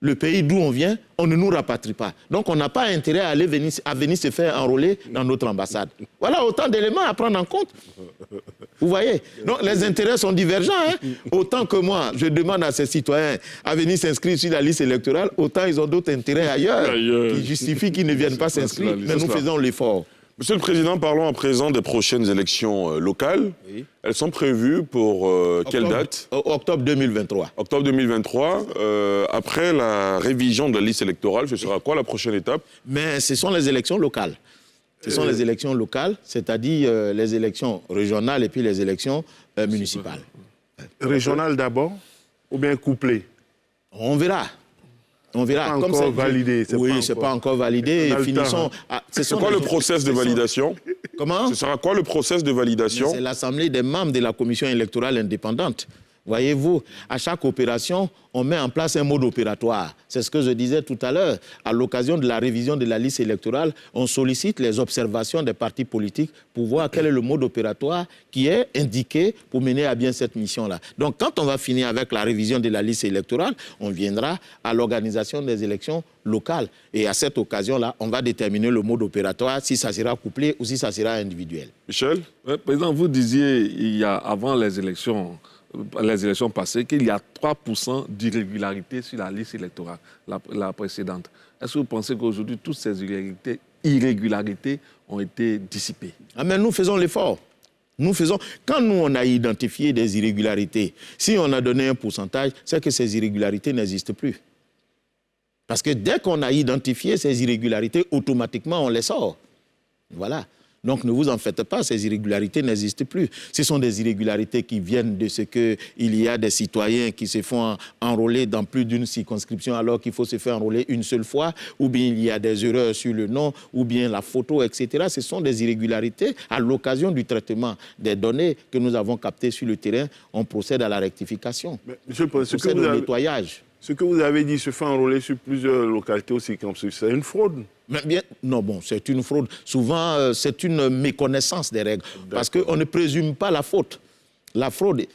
le pays d'où on vient, on ne nous rapatrie pas. Donc, on n'a pas intérêt à venir se faire enrôler dans notre ambassade. Voilà autant d'éléments à prendre en compte. Vous voyez? Donc, les intérêts sont divergents. Hein? Autant que moi, je demande à ces citoyens à venir s'inscrire sur la liste électorale, autant ils ont d'autres intérêts ailleurs qui justifient qu'ils ne viennent pas s'inscrire. Mais nous faisons l'effort. Monsieur le Président, parlons à présent des prochaines élections locales. Oui. Elles sont prévues pour quelle date? Octobre 2023. Octobre 2023. Après la révision de la liste électorale, ce sera quoi la prochaine étape? Mais ce sont les élections locales. Ce sont les élections locales, c'est-à-dire les élections régionales et puis les élections municipales. Régionales d'abord ou bien couplées? On verra. On verra. Comme c'est validé. Oui, c'est pas encore validé. Finissons. C'est quoi le process de validation? Comment? Ce sera quoi le process de validation? C'est l'assemblée des membres de la commission électorale indépendante. Voyez-vous, à chaque opération, on met en place un mode opératoire. C'est ce que je disais tout à l'heure. À l'occasion de la révision de la liste électorale, on sollicite les observations des partis politiques pour voir quel est le mode opératoire qui est indiqué pour mener à bien cette mission-là. Donc, quand on va finir avec la révision de la liste électorale, on viendra à l'organisation des élections locales. Et à cette occasion-là, on va déterminer le mode opératoire, si ça sera couplé ou si ça sera individuel. Michel? Président, vous disiez, il y a, avant les élections passées, qu'il y a 3% d'irrégularité sur la liste électorale, la précédente. Est-ce que vous pensez qu'aujourd'hui, toutes ces irrégularités ont été dissipées? Mais nous faisons l'effort. Quand nous, on a identifié des irrégularités, si on a donné un pourcentage, c'est que ces irrégularités n'existent plus. Parce que dès qu'on a identifié ces irrégularités, automatiquement, on les sort. Voilà. Donc ne vous en faites pas, ces irrégularités n'existent plus. Ce sont des irrégularités qui viennent de ce qu'il y a des citoyens qui se font enrôler dans plus d'une circonscription alors qu'il faut se faire enrôler une seule fois, ou bien il y a des erreurs sur le nom, ou bien la photo, etc. Ce sont des irrégularités. À l'occasion du traitement des données que nous avons captées sur le terrain, on procède à la rectification. Mais, Monsieur le Président, on procède au nettoyage. Ce que vous avez dit se fait enrôler sur plusieurs localités aussi, c'est une fraude. Mais bien, non, bon, c'est une fraude. Souvent, c'est une méconnaissance des règles. Parce qu'on ne présume pas la faute. La fraude,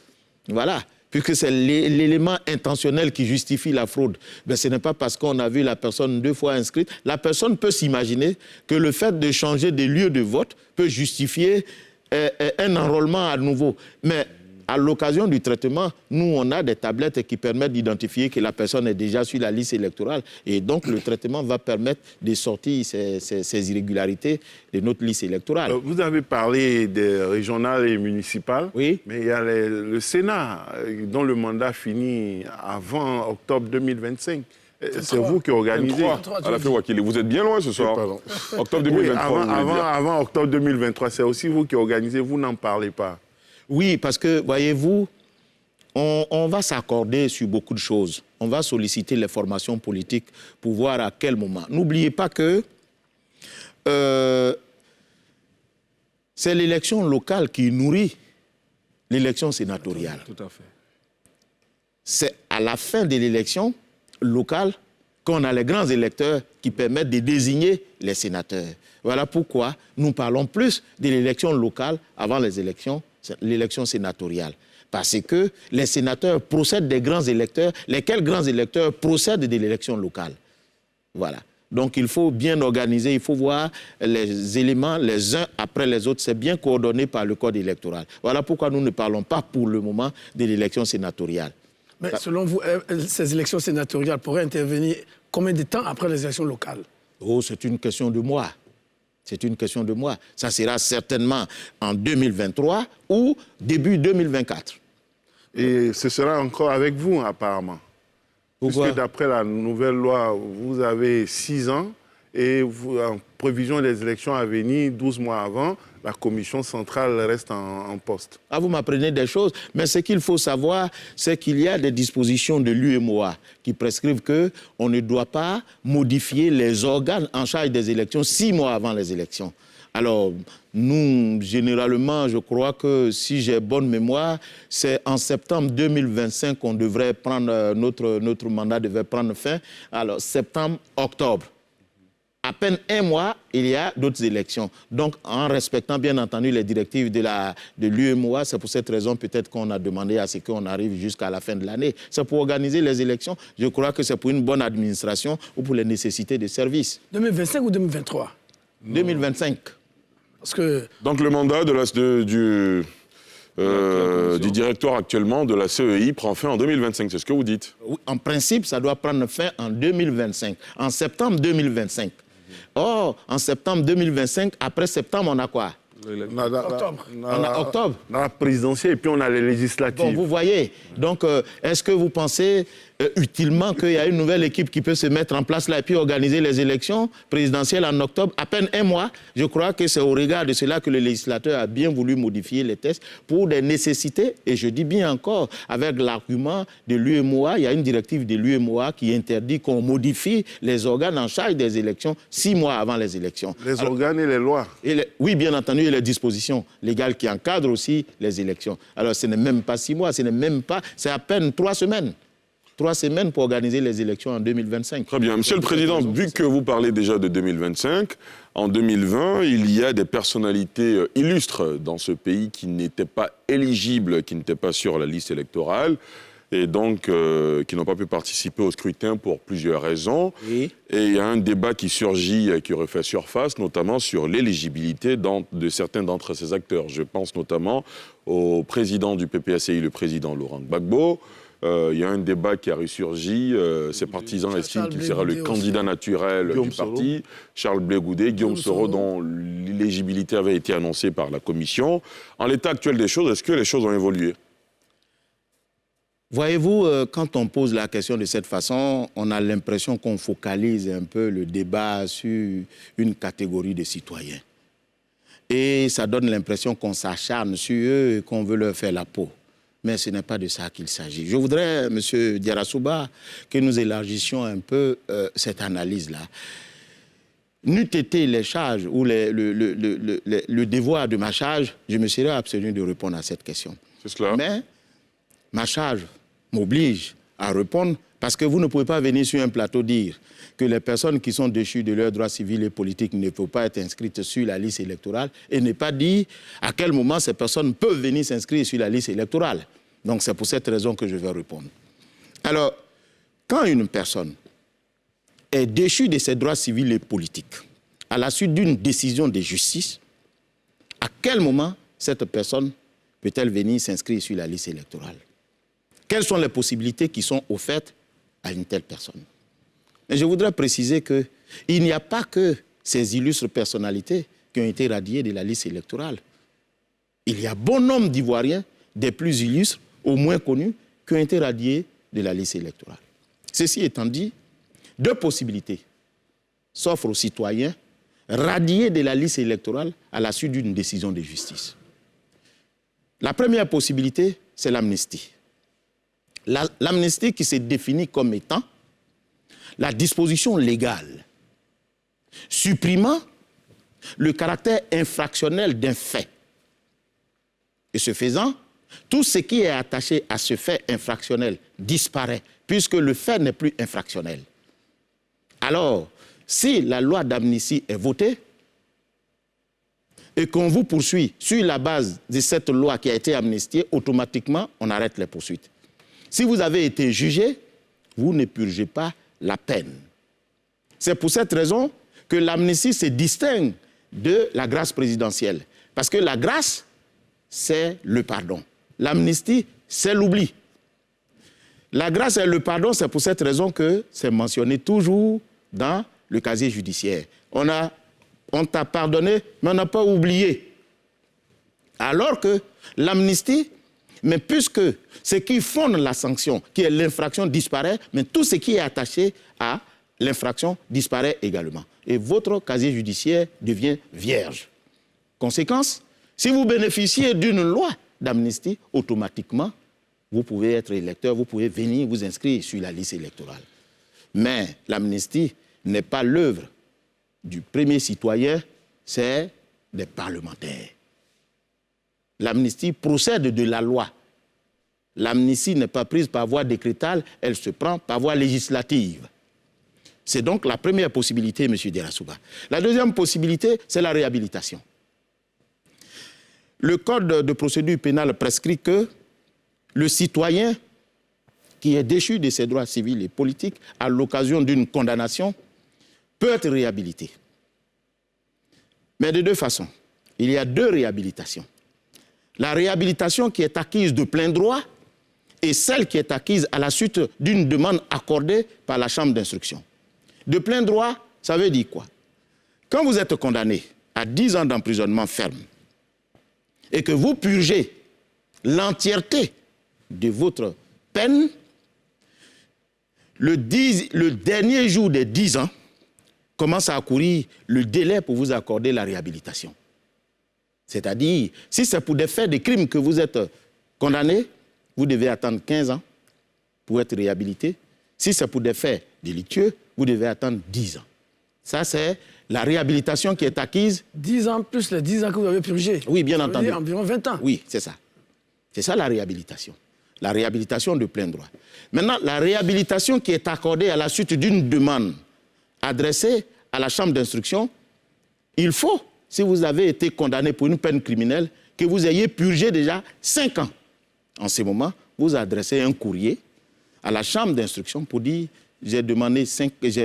voilà. Puisque c'est l'élément intentionnel qui justifie la fraude. Mais ce n'est pas parce qu'on a vu la personne 2 fois inscrite. La personne peut s'imaginer que le fait de changer de lieu de vote peut justifier un enrôlement à nouveau. Mais à l'occasion du traitement, nous, on a des tablettes qui permettent d'identifier que la personne est déjà sur la liste électorale. Et donc, le traitement va permettre de sortir ces irrégularités de notre liste électorale. Vous avez parlé des régionales et municipales, oui. Mais il y a le Sénat, dont le mandat finit avant octobre 2025. C'est vous qui organisez. Vous êtes bien loin ce soir. Octobre 2023. Oui, avant octobre 2023, c'est aussi vous qui organisez, vous n'en parlez pas. Oui, parce que, voyez-vous, on va s'accorder sur beaucoup de choses. On va solliciter les formations politiques pour voir à quel moment. N'oubliez pas que c'est l'élection locale qui nourrit l'élection sénatoriale. Tout à fait. C'est à la fin de l'élection locale qu'on a les grands électeurs qui permettent de désigner les sénateurs. Voilà pourquoi nous parlons plus de l'élection locale avant l'élection sénatoriale. Parce que les sénateurs procèdent des grands électeurs, lesquels grands électeurs procèdent de l'élection locale. Voilà. Donc il faut bien organiser, il faut voir les éléments les uns après les autres. C'est bien coordonné par le code électoral. Voilà pourquoi nous ne parlons pas pour le moment de l'élection sénatoriale. Mais selon vous, ces élections sénatoriales pourraient intervenir combien de temps après les élections locales? Oh, c'est une question de mois. C'est une question de mois. Ça sera certainement en 2023 ou début 2024. Et ce sera encore avec vous, apparemment. Pourquoi? Puisque d'après la nouvelle loi, vous avez 6 ans et vous, en prévision des élections à venir, 12 mois avant, la commission centrale reste en poste. Ah, vous m'apprenez des choses, mais ce qu'il faut savoir, c'est qu'il y a des dispositions de l'UEMOA qui prescrivent qu'on ne doit pas modifier les organes en charge des élections 6 mois avant les élections. Alors, nous, généralement, je crois que si j'ai bonne mémoire, c'est en septembre 2025 qu'on devrait prendre, notre mandat devrait prendre fin. Alors, septembre, octobre. À peine 1 mois, il y a d'autres élections. Donc, en respectant bien entendu les directives de l'UEMOA, c'est pour cette raison peut-être qu'on a demandé à ce qu'on arrive jusqu'à la fin de l'année. C'est pour organiser les élections. Je crois que c'est pour une bonne administration ou pour les nécessités de service. 2025 ou 2023? 2025. Parce que... Donc le mandat du directeur actuellement de la CEI prend fin en 2025, c'est ce que vous dites? Oui, en principe, ça doit prendre fin en 2025, en septembre 2025. Or, en septembre 2025, après septembre, on a quoi? Octobre. On a octobre. On a la présidentielle et puis on a les législatives. Bon, vous voyez. Donc, est-ce que vous pensez utilement qu'il y a une nouvelle équipe qui peut se mettre en place là et puis organiser les élections présidentielles en octobre, à peine 1 mois? Je crois que c'est au regard de cela que le législateur a bien voulu modifier les textes pour des nécessités. Et je dis bien encore, avec l'argument de l'UEMOA, il y a une directive de l'UEMOA qui interdit qu'on modifie les organes en charge des élections 6 mois avant les élections. Les organes et les lois. Oui, bien entendu, et les dispositions légales qui encadrent aussi les élections. Alors, ce n'est même pas 6 mois, c'est à peine 3 semaines. 3 semaines pour organiser les élections en 2025. Très bien. Monsieur le Président, vu que vous parlez déjà de 2025, en 2020, il y a des personnalités illustres dans ce pays qui n'étaient pas éligibles, qui n'étaient pas sur la liste électorale et donc qui n'ont pas pu participer au scrutin pour plusieurs raisons. Oui. Et il y a un débat qui surgit, qui refait surface, notamment sur l'éligibilité de certains d'entre ces acteurs. Je pense notamment au président du PPACI, le président Laurent Gbagbo. Il y a un débat qui a ressurgi. Ses partisans estiment qu'il sera le candidat naturel du parti. Charles Blé Goudé, Guillaume Soro, dont l'éligibilité avait été annoncée par la commission. En l'état actuel des choses, est-ce que les choses ont évolué? Voyez-vous, quand on pose la question de cette façon, on a l'impression qu'on focalise un peu le débat sur une catégorie de citoyens. Et ça donne l'impression qu'on s'acharne sur eux et qu'on veut leur faire la peau. Mais ce n'est pas de ça qu'il s'agit. Je voudrais, M. Diarra-Souba, que nous élargissions un peu cette analyse-là. N'eût été les charges ou le devoir de ma charge, je me serais abstenu de répondre à cette question. C'est cela. Mais ma charge m'oblige à répondre parce que vous ne pouvez pas venir sur un plateau dire que les personnes qui sont déchues de leurs droits civils et politiques ne peuvent pas être inscrites sur la liste électorale et ne pas dire à quel moment ces personnes peuvent venir s'inscrire sur la liste électorale. Donc c'est pour cette raison que je vais répondre. Alors, quand une personne est déchue de ses droits civils et politiques à la suite d'une décision de justice, à quel moment cette personne peut-elle venir s'inscrire sur la liste électorale? Quelles sont les possibilités qui sont offertes à une telle personne? Mais je voudrais préciser qu'il n'y a pas que ces illustres personnalités qui ont été radiées de la liste électorale. Il y a bon nombre d'Ivoiriens, des plus illustres, au moins connus, qui ont été radiés de la liste électorale. Ceci étant dit, deux possibilités s'offrent aux citoyens radiés de la liste électorale à la suite d'une décision de justice. La première possibilité, c'est l'amnistie. L'amnistie qui se définit comme étant la disposition légale supprimant le caractère infractionnel d'un fait. Et ce faisant, tout ce qui est attaché à ce fait infractionnel disparaît, puisque le fait n'est plus infractionnel. Alors, si la loi d'amnistie est votée et qu'on vous poursuit sur la base de cette loi qui a été amnistiée, automatiquement, on arrête les poursuites. Si vous avez été jugé, vous ne purgez pas la peine. C'est pour cette raison que l'amnistie se distingue de la grâce présidentielle. Parce que la grâce, c'est le pardon. L'amnistie, c'est l'oubli. La grâce et le pardon, c'est pour cette raison que c'est mentionné toujours dans le casier judiciaire. On t'a pardonné, mais on n'a pas oublié. Alors que l'amnistie, mais puisque ce qui fonde la sanction, qui est l'infraction, disparaît, mais tout ce qui est attaché à l'infraction disparaît également. Et votre casier judiciaire devient vierge. Conséquence, si vous bénéficiez d'une loi d'amnistie, automatiquement, vous pouvez être électeur, vous pouvez venir vous inscrire sur la liste électorale. Mais l'amnistie n'est pas l'œuvre du premier citoyen, c'est des parlementaires. L'amnistie procède de la loi. L'amnistie n'est pas prise par voie décrétale, elle se prend par voie législative. C'est donc la première possibilité, M. Diarra-Souba. La deuxième possibilité, c'est la réhabilitation. Le Code de procédure pénale prescrit que le citoyen qui est déchu de ses droits civils et politiques à l'occasion d'une condamnation peut être réhabilité. Mais de deux façons. Il y a deux réhabilitations. La réhabilitation qui est acquise de plein droit et celle qui est acquise à la suite d'une demande accordée par la chambre d'instruction. De plein droit, ça veut dire quoi? Quand vous êtes condamné à 10 ans d'emprisonnement ferme et que vous purgez l'entièreté de votre peine, le dernier jour des 10 ans commence à courir le délai pour vous accorder la réhabilitation. C'est-à-dire, si c'est pour des faits de crimes que vous êtes condamné, vous devez attendre 15 ans pour être réhabilité. Si c'est pour des faits délictueux, vous devez attendre 10 ans. Ça, c'est la réhabilitation qui est acquise. 10 ans plus les 10 ans que vous avez purgé. Oui, bien entendu. Ça veut dire environ 20 ans. Oui, c'est ça. C'est ça la réhabilitation. La réhabilitation de plein droit. Maintenant, la réhabilitation qui est accordée à la suite d'une demande adressée à la chambre d'instruction, il faut, si vous avez été condamné pour une peine criminelle, que vous ayez purgé déjà 5 ans. En ce moment, vous adressez un courrier à la chambre d'instruction pour dire « j'ai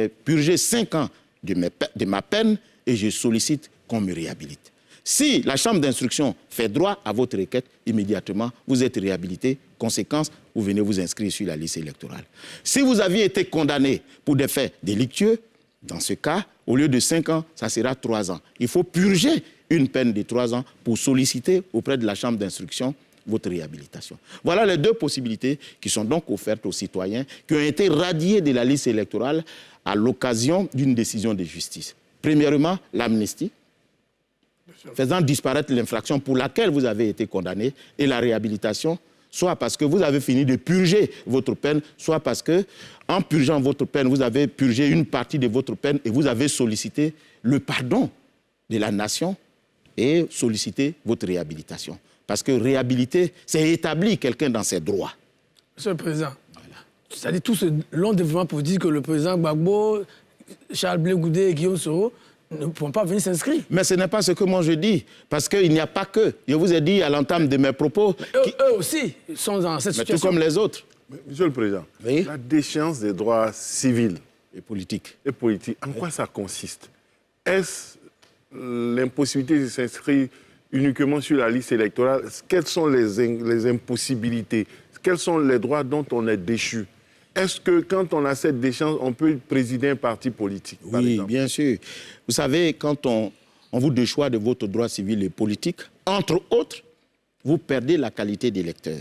purgé 5 ans de ma peine et je sollicite qu'on me réhabilite ». Si la chambre d'instruction fait droit à votre requête, immédiatement, vous êtes réhabilité. Conséquence, vous venez vous inscrire sur la liste électorale. Si vous aviez été condamné pour des faits délictueux, dans ce cas, au lieu de 5 ans, ça sera 3 ans. Il faut purger une peine de 3 ans pour solliciter auprès de la chambre d'instruction votre réhabilitation. Voilà les deux possibilités qui sont donc offertes aux citoyens qui ont été radiés de la liste électorale à l'occasion d'une décision de justice. Premièrement, l'amnistie. faisant disparaître l'infraction pour laquelle vous avez été condamné et la réhabilitation, soit parce que vous avez fini de purger votre peine, soit parce que, en purgeant votre peine, vous avez purgé une partie de votre peine et vous avez sollicité le pardon de la nation et sollicité votre réhabilitation. Parce que réhabiliter, c'est établir quelqu'un dans ses droits. Monsieur le Président, c'est-à-dire tout ce long développement pour dire que le président Gbagbo, Charles Blé Goudé et Guillaume Soro ne pourront pas venir s'inscrire. Mais ce n'est pas ce que moi je dis, parce qu'il n'y a pas que. Je vous ai dit à l'entame de mes propos... Eux aussi sont dans cette situation. Tout comme les autres. Monsieur le Président, oui? La déchéance des droits civils et politiques, en quoi ça consiste? Est-ce l'impossibilité de s'inscrire uniquement sur la liste électorale? Quelles sont les impossibilités? Quels sont les droits dont on est déchu? Est-ce que quand on a cette déchéance, on peut présider un parti politique? Oui, bien sûr. Vous savez, quand on vous déchoit de votre droit civil et politique, entre autres, vous perdez la qualité d'électeur.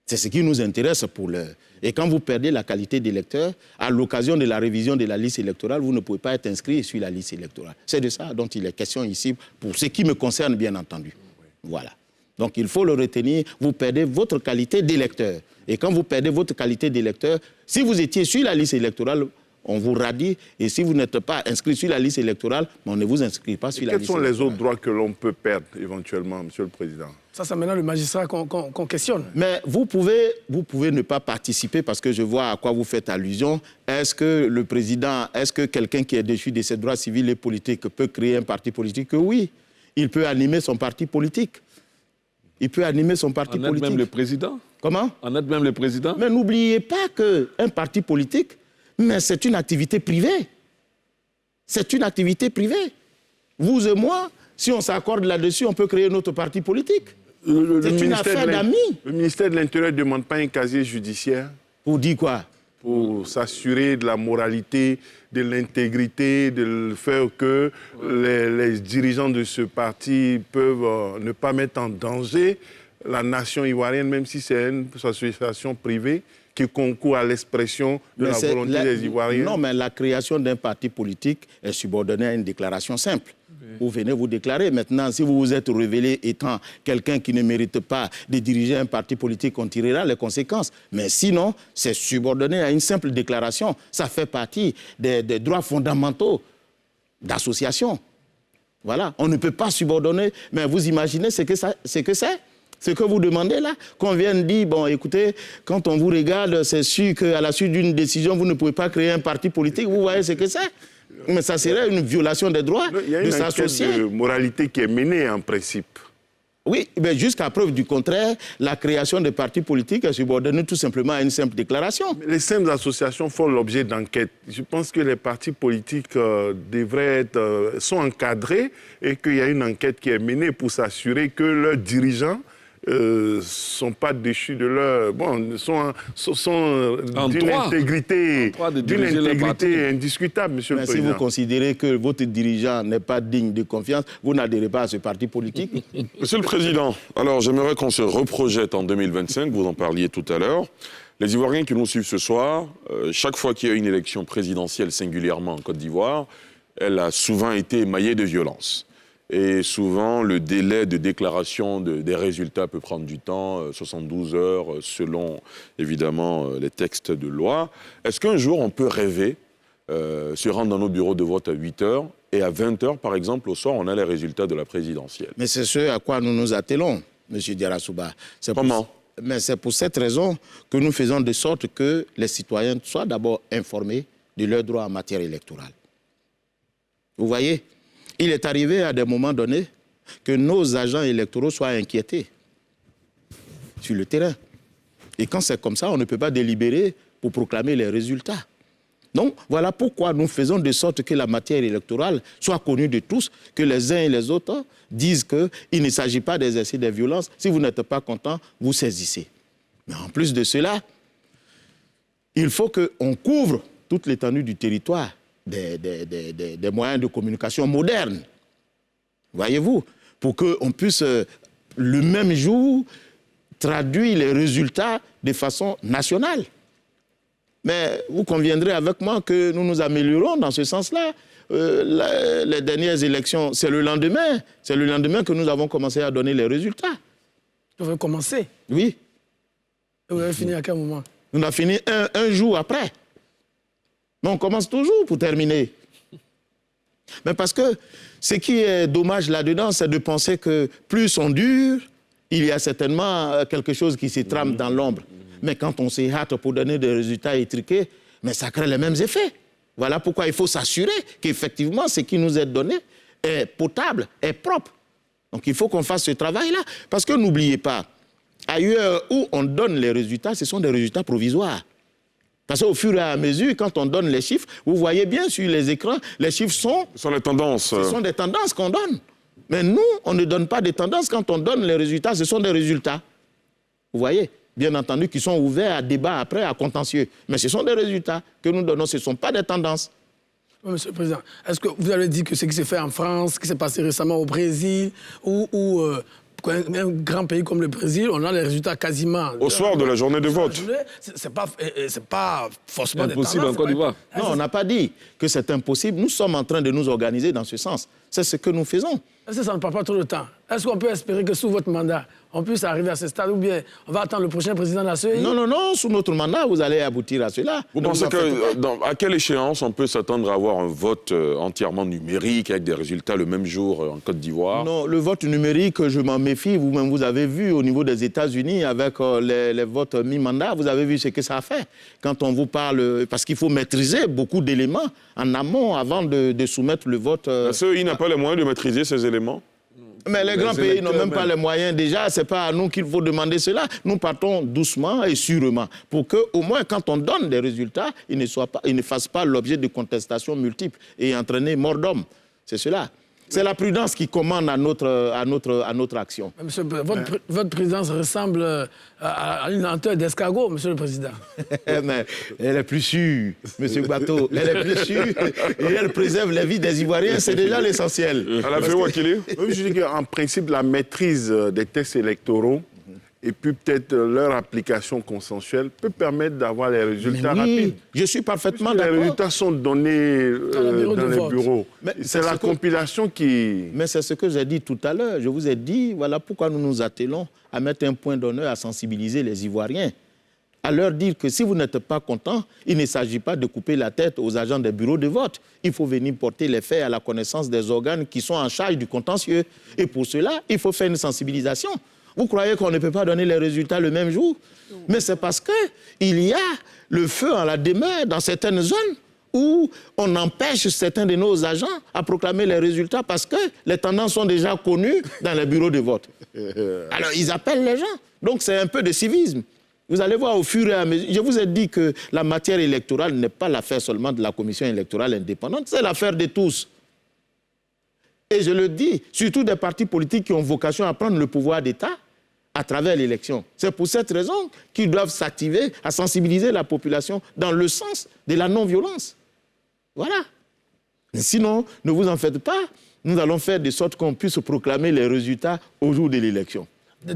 C'est ce qui nous intéresse pour l'heure. Et quand vous perdez la qualité d'électeur, à l'occasion de la révision de la liste électorale, vous ne pouvez pas être inscrit sur la liste électorale. C'est de ça dont il est question ici, pour ce qui me concerne, bien entendu. Voilà. Donc il faut le retenir, vous perdez votre qualité d'électeur. Et quand vous perdez votre qualité d'électeur, si vous étiez sur la liste électorale, on vous radie. Et si vous n'êtes pas inscrit sur la liste électorale, on ne vous inscrit pas sur la liste électorale. Quels sont les autres droits que l'on peut perdre éventuellement, Monsieur le Président? Ça, c'est maintenant le magistrat qu'on questionne. Mais vous pouvez ne pas participer parce que je vois à quoi vous faites allusion. Est-ce que le président, est-ce que quelqu'un qui est déchu de ses droits civils et politiques peut créer un parti politique? Oui, il peut animer son parti politique. Il peut animer son parti politique. En être même le président. Comment? En être même le président. Mais n'oubliez pas qu'un parti politique, mais c'est une activité privée. C'est une activité privée. Vous et moi, si on s'accorde là-dessus, on peut créer notre parti politique. C'est une affaire d'amis. Le ministère de l'Intérieur ne demande pas un casier judiciaire? Pour dire quoi? Pour s'assurer de la moralité, de l'intégrité, de faire que les dirigeants de ce parti peuvent ne pas mettre en danger la nation ivoirienne, même si c'est une association privée qui concourt à l'expression de la volonté des Ivoiriens. Non, mais la création d'un parti politique est subordonnée à une déclaration simple. Vous venez vous déclarer. Maintenant, si vous vous êtes révélé étant quelqu'un qui ne mérite pas de diriger un parti politique, on tirera les conséquences. Mais sinon, c'est subordonné à une simple déclaration. Ça fait partie des droits fondamentaux d'association. Voilà. On ne peut pas subordonner. Mais vous imaginez ce que c'est? Ce que vous demandez là, qu'on vienne dire, bon, écoutez, quand on vous regarde, c'est sûr qu'à la suite d'une décision, vous ne pouvez pas créer un parti politique. Vous voyez ce que c'est? Mais ça serait une violation des droits de s'associer. Il y a une enquête de moralité qui est menée en principe. Oui, mais jusqu'à preuve du contraire, la création des partis politiques est subordonnée tout simplement à une simple déclaration. Mais les simples associations font l'objet d'enquêtes. Je pense que les partis politiques sont encadrés et qu'il y a une enquête qui est menée pour s'assurer que leurs dirigeants ne sont pas déchus de leur... Bon, sont d'une intégrité indiscutable, Monsieur le Président. Si vous considérez que votre dirigeant n'est pas digne de confiance, vous n'adhérez pas à ce parti politique. Monsieur le Président, alors j'aimerais qu'on se reprojette en 2025, vous en parliez tout à l'heure. Les Ivoiriens qui nous suivent ce soir, chaque fois qu'il y a une élection présidentielle, singulièrement en Côte d'Ivoire, elle a souvent été émaillée de violence. Et souvent, le délai de déclaration des résultats peut prendre du temps, 72 heures, selon, évidemment, les textes de loi. Est-ce qu'un jour, on peut rêver, se rendre dans nos bureaux de vote à 8 heures, et à 20 heures, par exemple, au soir, on a les résultats de la présidentielle? Mais c'est ce à quoi nous nous attelons, M. Diarra-Souba. Comment? Mais c'est pour cette raison que nous faisons de sorte que les citoyens soient d'abord informés de leurs droits en matière électorale. Vous voyez? Il est arrivé à des moments donnés que nos agents électoraux soient inquiétés sur le terrain. Et quand c'est comme ça, on ne peut pas délibérer pour proclamer les résultats. Donc, voilà pourquoi nous faisons de sorte que la matière électorale soit connue de tous, que les uns et les autres disent qu'il ne s'agit pas d'exercer des violences. Si vous n'êtes pas content, vous saisissez. Mais en plus de cela, il faut qu'on couvre toute l'étendue du territoire des moyens de communication modernes. Voyez-vous, pour qu'on puisse, le même jour, traduire les résultats de façon nationale. Mais vous conviendrez avec moi que nous nous améliorons dans ce sens-là. Les dernières élections, c'est le lendemain. C'est le lendemain que nous avons commencé à donner les résultats. Vous avez commencé? Oui. Et vous avez fini à quel moment? On a fini un jour après. Mais on commence toujours pour terminer. Mais parce que ce qui est dommage là-dedans, c'est de penser que plus on dure, il y a certainement quelque chose qui se trame dans l'ombre. Mais quand on s'y hâte pour donner des résultats étriqués, mais ça crée les mêmes effets. Voilà pourquoi il faut s'assurer qu'effectivement, ce qui nous est donné est potable, est propre. Donc il faut qu'on fasse ce travail-là. Parce que n'oubliez pas, ailleurs où on donne les résultats, ce sont des résultats provisoires. Parce qu'au fur et à mesure, quand on donne les chiffres, vous voyez bien sur les écrans, les chiffres sont... Ce sont les tendances. Ce sont des tendances qu'on donne. Mais nous, on ne donne pas des tendances. Quand on donne les résultats, ce sont des résultats. Vous voyez? Bien entendu, qui sont ouverts à débat après, à contentieux. Mais ce sont des résultats que nous donnons, ce ne sont pas des tendances. Oui, Monsieur le Président, est-ce que vous avez dit que ce qui s'est fait en France, ce qui s'est passé récemment au Brésil, ou un grand pays comme le Brésil, on a les résultats quasiment... Au soir de la journée de vote. C'est pas forcément impossible en Côte d'Ivoire. Non, on n'a pas dit que c'est impossible. Nous sommes en train de nous organiser dans ce sens. C'est ce que nous faisons. Est-ce que ça ne prend pas trop de temps? Est-ce qu'on peut espérer que sous votre mandat, on puisse arriver à ce stade, ou bien on va attendre le prochain président de la CEI? Non, sous notre mandat, vous allez aboutir à cela. Vous pensez à quelle échéance on peut s'attendre à avoir un vote entièrement numérique, avec des résultats le même jour en Côte d'Ivoire? Non, le vote numérique, je m'en méfie. Vous-même, vous avez vu au niveau des États-Unis, avec les votes mi-mandat, vous avez vu ce que ça a fait. Quand on vous parle... Parce qu'il faut maîtriser beaucoup d'éléments en amont avant de soumettre le vote... La CEI n'a pas les moyens de maîtriser ces éléments? Mais les grands pays n'ont même pas les moyens. Déjà, ce n'est pas à nous qu'il faut demander cela. Nous partons doucement et sûrement pour qu'au moins, quand on donne des résultats, ils ne fassent pas l'objet de contestations multiples et entraîner mort d'homme. C'est cela. C'est la prudence qui commande à notre action. Monsieur, votre présidence ressemble à une lenteur d'escargot, Monsieur le Président. Mais elle est plus sûre, Monsieur Bateau. Elle est plus sûre et elle préserve la vie des Ivoiriens. C'est déjà l'essentiel. Je dis qu'en principe, la maîtrise des textes électoraux et puis peut-être leur application consensuelle peut permettre d'avoir les résultats rapides. Je suis parfaitement d'accord. Les résultats sont donnés dans les bureaux. C'est la compilation qui... Mais c'est ce que j'ai dit tout à l'heure. Je vous ai dit, voilà pourquoi nous nous attelons à mettre un point d'honneur à sensibiliser les Ivoiriens. À leur dire que si vous n'êtes pas content, il ne s'agit pas de couper la tête aux agents des bureaux de vote. Il faut venir porter les faits à la connaissance des organes qui sont en charge du contentieux. Et pour cela, il faut faire une sensibilisation. Vous croyez qu'on ne peut pas donner les résultats le même jour? Mais c'est parce qu'il y a le feu en la demeure dans certaines zones où on empêche certains de nos agents à proclamer les résultats parce que les tendances sont déjà connues dans les bureaux de vote. Alors, ils appellent les gens. Donc, c'est un peu de civisme. Vous allez voir au fur et à mesure. Je vous ai dit que la matière électorale n'est pas l'affaire seulement de la commission électorale indépendante, c'est l'affaire de tous. Et je le dis, surtout des partis politiques qui ont vocation à prendre le pouvoir d'État à travers l'élection. C'est pour cette raison qu'ils doivent s'activer à sensibiliser la population dans le sens de la non-violence. Voilà. Sinon, ne vous en faites pas, nous allons faire de sorte qu'on puisse proclamer les résultats au jour de l'élection.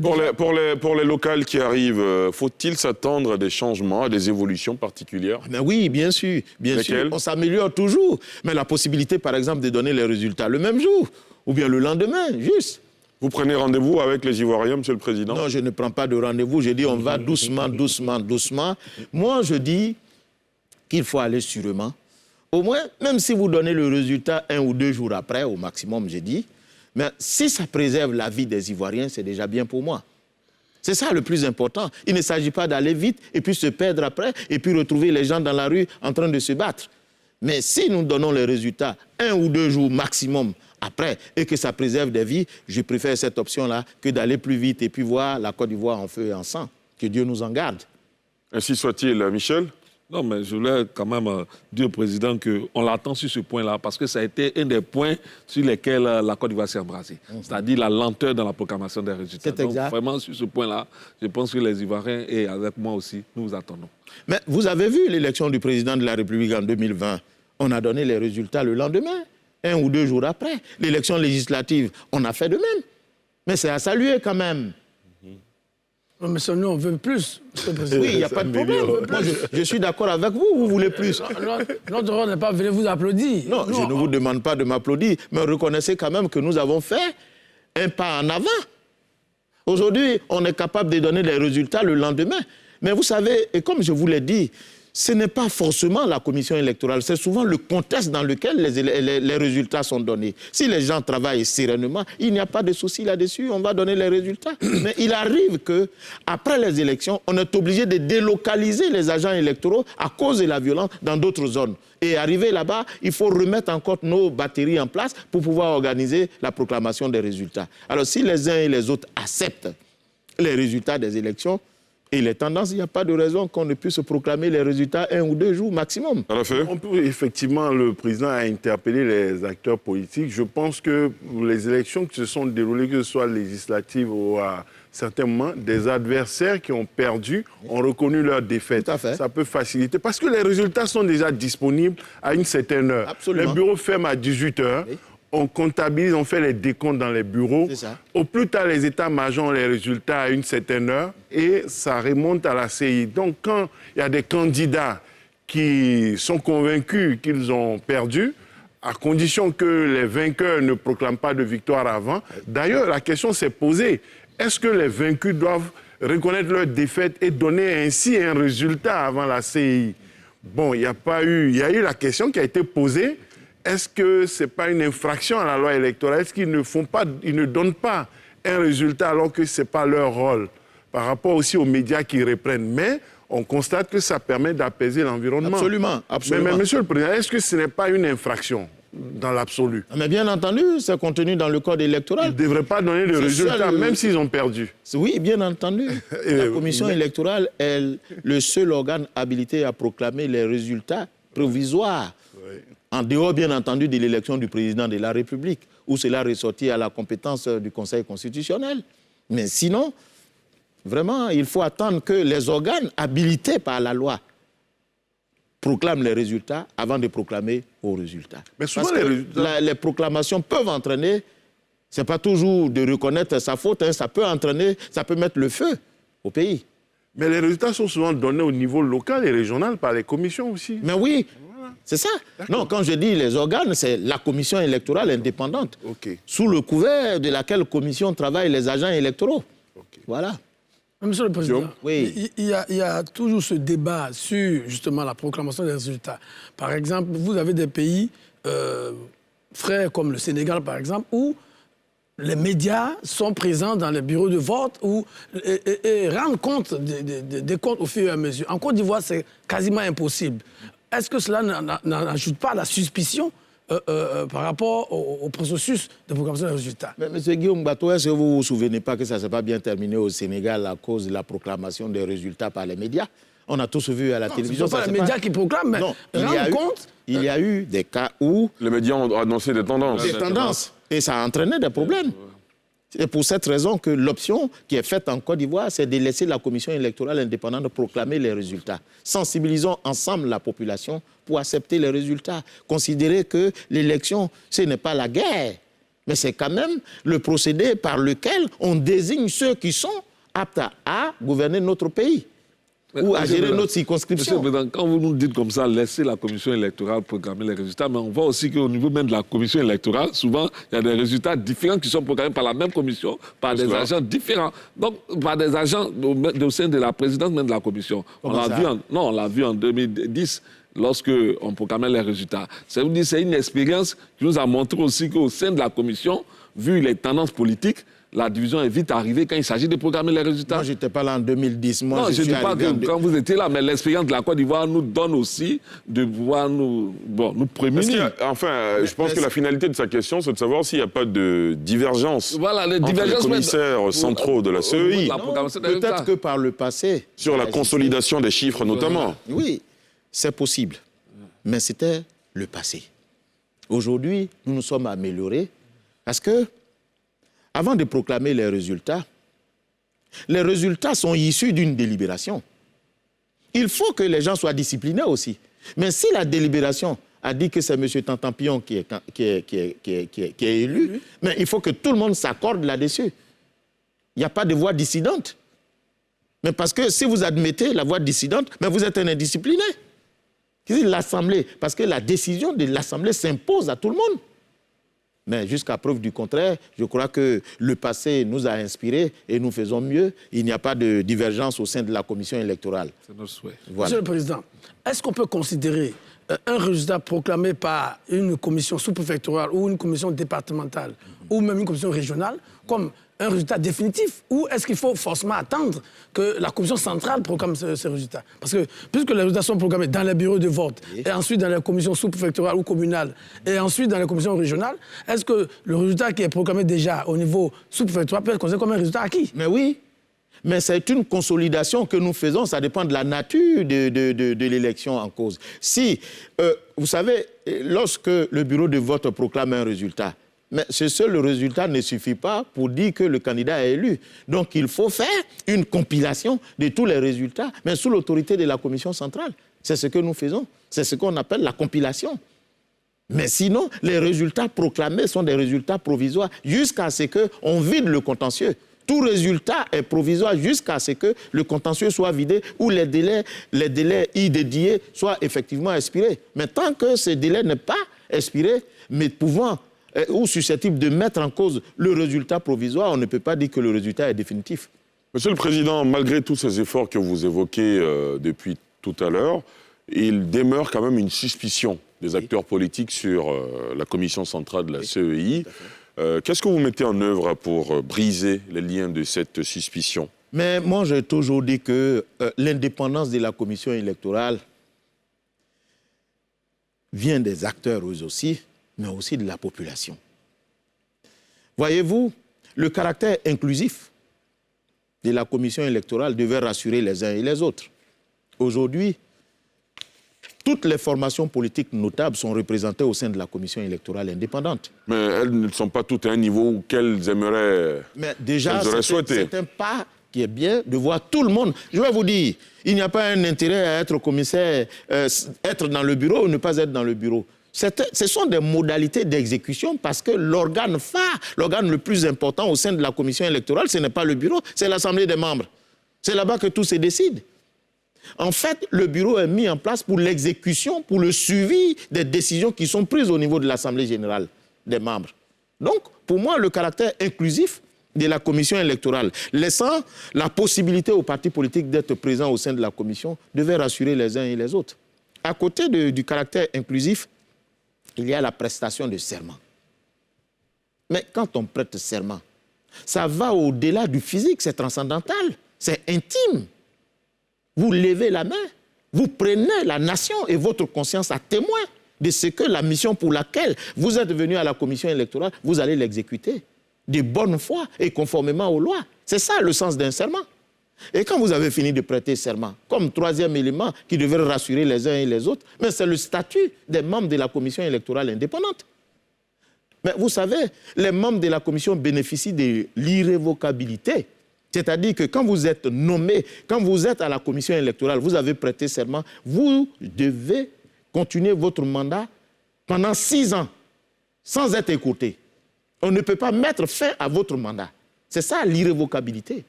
Pour les locales qui arrivent, faut-il s'attendre à des changements, à des évolutions particulières? Mais oui, bien sûr. Bien sûr. On s'améliore toujours. Mais la possibilité, par exemple, de donner les résultats le même jour ou bien le lendemain, juste. Vous prenez rendez-vous avec les Ivoiriens, Monsieur le Président? Non, je ne prends pas de rendez-vous. Je dis on va doucement, doucement, doucement. Moi, je dis qu'il faut aller sûrement. Au moins, même si vous donnez le résultat 1 ou 2 jours après, au maximum, j'ai dit, mais si ça préserve la vie des Ivoiriens, c'est déjà bien pour moi. C'est ça le plus important. Il ne s'agit pas d'aller vite et puis se perdre après et puis retrouver les gens dans la rue en train de se battre. Mais si nous donnons les résultats 1 ou 2 jours maximum après et que ça préserve des vies, je préfère cette option-là que d'aller plus vite et puis voir la Côte d'Ivoire en feu et en sang. Que Dieu nous en garde. Ainsi soit-il, Michel? Non, mais je voulais quand même dire au président qu'on l'attend sur ce point-là, parce que ça a été un des points sur lesquels la Côte d'Ivoire s'est embrasée. C'est-à-dire la lenteur dans la proclamation des résultats. C'est exact. Donc, vraiment, sur ce point-là, je pense que les Ivoiriens, et avec moi aussi, nous vous attendons. Mais vous avez vu l'élection du président de la République en 2020. On a donné les résultats le lendemain, 1 ou 2 jours après. L'élection législative, on a fait de même. Mais c'est à saluer quand même. Non, mais ça, nous, on veut plus, Monsieur le Président. Oui, il n'y a pas de problème. Moi, je suis d'accord avec vous, vous voulez plus. Notre rôle n'est pas venir vous applaudir. Non, je ne vous demande pas de m'applaudir, mais reconnaissez quand même que nous avons fait un pas en avant. Aujourd'hui, on est capable de donner les résultats le lendemain. Mais vous savez, et comme je vous l'ai dit, ce n'est pas forcément la commission électorale, c'est souvent le contexte dans lequel les résultats sont donnés. Si les gens travaillent sereinement, il n'y a pas de souci là-dessus, on va donner les résultats. Mais il arrive qu'après les élections, on est obligé de délocaliser les agents électoraux à cause de la violence dans d'autres zones. Et arrivé là-bas, il faut remettre encore nos batteries en place pour pouvoir organiser la proclamation des résultats. Alors si les uns et les autres acceptent les résultats des élections, et les tendances, il n'y a pas de raison qu'on ne puisse proclamer les résultats 1 ou 2 jours maximum. On peut, effectivement, le président a interpellé les acteurs politiques. Je pense que les élections qui se sont déroulées, que ce soit législatives ou à certains moments, des adversaires qui ont perdu ont reconnu leur défaite. Tout à fait. Ça peut faciliter. Parce que les résultats sont déjà disponibles à une certaine heure. Absolument. Les bureaux ferment à 18 h. Oui. On comptabilise, on fait les décomptes dans les bureaux. C'est ça. Au plus tard, les états-majors ont les résultats à une certaine heure et ça remonte à la CI. Donc, quand il y a des candidats qui sont convaincus qu'ils ont perdu, à condition que les vainqueurs ne proclament pas de victoire avant. D'ailleurs, la question s'est posée. Est-ce que les vaincus doivent reconnaître leur défaite et donner ainsi un résultat avant la CI? Bon, il y a eu la question qui a été posée. Est-ce que ce n'est pas une infraction à la loi électorale? Est-ce qu'ils ne donnent pas un résultat alors que ce n'est pas leur rôle? Par rapport aussi aux médias qui reprennent. Mais on constate que ça permet d'apaiser l'environnement. Absolument, absolument. Mais Monsieur le Président, est-ce que ce n'est pas une infraction dans l'absolu? Mais bien entendu, c'est contenu dans le code électoral. Ils ne devraient pas donner de résultats, même s'ils ont perdu. Oui, bien entendu. La commission électorale est le seul organe habilité à proclamer les résultats provisoires. En dehors, bien entendu, de l'élection du président de la République, où cela ressortit à la compétence du Conseil constitutionnel. Mais sinon, vraiment, il faut attendre que les organes habilités par la loi proclament les résultats avant de proclamer aux résultats. Mais souvent, les proclamations peuvent entraîner, ce n'est pas toujours de reconnaître sa faute, hein, ça peut entraîner, ça peut mettre le feu au pays. Mais les résultats sont souvent donnés au niveau local et régional par les commissions aussi. Mais oui. C'est ça. Non, quand je dis les organes, c'est la commission électorale indépendante, sous le couvert de laquelle commission travaillent les agents électoraux. Voilà. Monsieur le Président, oui. il y a toujours ce débat sur justement la proclamation des résultats. Par exemple, vous avez des pays frères comme le Sénégal, par exemple, où les médias sont présents dans les bureaux de vote et rendent compte des comptes au fur et à mesure. En Côte d'Ivoire, c'est quasiment impossible. Est-ce que cela n'ajoute pas la suspicion par rapport au processus de proclamation des résultats? Mais M. Guillaume Bato, est-ce que vous ne vous souvenez pas que ça ne s'est pas bien terminé au Sénégal à cause de la proclamation des résultats par les médias? On a tous vu à la télévision. Ce ne sont pas les médias qui proclament, mais rendent compte. Il y a eu des cas où... Les médias ont annoncé des tendances. Des tendances. Et ça a entraîné des problèmes. C'est pour cette raison que l'option qui est faite en Côte d'Ivoire, c'est de laisser la commission électorale indépendante proclamer les résultats. Sensibilisons ensemble la population pour accepter les résultats. Considérer que l'élection, ce n'est pas la guerre, mais c'est quand même le procédé par lequel on désigne ceux qui sont aptes à gouverner notre pays. Ou à gérer notre circonscription. Monsieur le Président, quand vous nous dites comme ça, laissez la commission électorale proclamer les résultats, mais on voit aussi qu'au niveau même de la commission électorale, souvent, il y a des résultats différents qui sont proclamés par la même commission, par des agents différents. Donc, par des agents au sein de la présidence même de la commission. On l'a vu en 2010, lorsque on proclamait les résultats. C'est une expérience qui nous a montré aussi qu'au sein de la commission, vu les tendances politiques, la division est vite arrivée quand il s'agit de programmer les résultats. Moi, je n'étais pas là en 2010. Moi, non, je ne dis pas que quand vous étiez là, mais l'expérience de la Côte d'Ivoire nous donne aussi de pouvoir nous prémunir. Enfin, je pense que la finalité de sa question, c'est de savoir s'il n'y a pas de divergence entre les commissaires centraux de la CEI. Peut-être que par le passé... Sur la consolidation des chiffres, notamment. Oui, c'est possible. Mais c'était le passé. Aujourd'hui, nous nous sommes améliorés parce que avant de proclamer les résultats sont issus d'une délibération. Il faut que les gens soient disciplinés aussi. Mais si la délibération a dit que c'est M. Tantampion qui est élu, mais il faut que tout le monde s'accorde là-dessus. Il n'y a pas de voix dissidente. Mais parce que si vous admettez la voix dissidente, mais vous êtes un indiscipliné. L'Assemblée, parce que la décision de l'Assemblée s'impose à tout le monde. Mais jusqu'à preuve du contraire, je crois que le passé nous a inspirés et nous faisons mieux. Il n'y a pas de divergence au sein de la commission électorale. C'est notre souhait. Voilà. Monsieur le Président, est-ce qu'on peut considérer un résultat proclamé par une commission sous-préfectorale ou une commission départementale ou même une commission régionale comme un résultat définitif? Ou est-ce qu'il faut forcément attendre que la commission centrale proclame ce résultat? Parce que puisque les résultats sont proclamés dans les bureaux de vote et ensuite dans les commissions sous-préfectorales ou communales et ensuite dans les commissions régionales, est-ce que le résultat qui est proclamé déjà au niveau sous-préfectoral peut être considéré comme un résultat acquis? Mais oui, mais c'est une consolidation que nous faisons, ça dépend de la nature de l'élection en cause. Si, vous savez, lorsque le bureau de vote proclame un résultat, mais ce seul résultat ne suffit pas pour dire que le candidat est élu. Donc il faut faire une compilation de tous les résultats, mais sous l'autorité de la commission centrale. C'est ce que nous faisons, c'est ce qu'on appelle la compilation. Mais sinon, les résultats proclamés sont des résultats provisoires jusqu'à ce qu'on vide le contentieux. Tout résultat est provisoire jusqu'à ce que le contentieux soit vidé ou les délais y dédiés soient effectivement expirés. Mais tant que ce délai n'est pas expiré, mais pouvant ou susceptible de mettre en cause le résultat provisoire, on ne peut pas dire que le résultat est définitif. Monsieur le Président, malgré tous ces efforts que vous évoquez depuis tout à l'heure, il demeure quand même une suspicion des acteurs politiques sur la commission centrale de la CEI. Qu'est-ce que vous mettez en œuvre pour briser les liens de cette suspicion? Mais moi, j'ai toujours dit que l'indépendance de la commission électorale vient des acteurs eux aussi, mais aussi de la population. Voyez-vous, le caractère inclusif de la commission électorale devait rassurer les uns et les autres. Aujourd'hui, toutes les formations politiques notables sont représentées au sein de la commission électorale indépendante. Mais elles ne sont pas toutes à un niveau qu'elles aimeraient, mais déjà, souhaité. C'est un pas qui est bien de voir tout le monde. Je vais vous dire, il n'y a pas un intérêt à être commissaire, être dans le bureau ou ne pas être dans le bureau. Ce sont des modalités d'exécution parce que l'organe phare, l'organe le plus important au sein de la commission électorale, ce n'est pas le bureau, c'est l'assemblée des membres. C'est là-bas que tout se décide. En fait, le bureau est mis en place pour l'exécution, pour le suivi des décisions qui sont prises au niveau de l'Assemblée générale des membres. Donc, pour moi, le caractère inclusif de la commission électorale, laissant la possibilité aux partis politiques d'être présents au sein de la commission, devait rassurer les uns et les autres. À côté du caractère inclusif, il y a la prestation de serment. Mais quand on prête serment, ça va au-delà du physique, c'est transcendantal, c'est intime. Vous levez la main, vous prenez la nation et votre conscience à témoin de ce que la mission pour laquelle vous êtes venu à la commission électorale, vous allez l'exécuter de bonne foi et conformément aux lois. C'est ça le sens d'un serment. Et quand vous avez fini de prêter serment, comme troisième élément qui devait rassurer les uns et les autres, mais c'est le statut des membres de la commission électorale indépendante. Mais vous savez, les membres de la commission bénéficient de l'irrévocabilité. C'est-à-dire que quand vous êtes nommé, quand vous êtes à la commission électorale, vous avez prêté serment, vous devez continuer votre mandat pendant 6 ans, sans être écouté. On ne peut pas mettre fin à votre mandat. C'est ça l'irrévocabilité.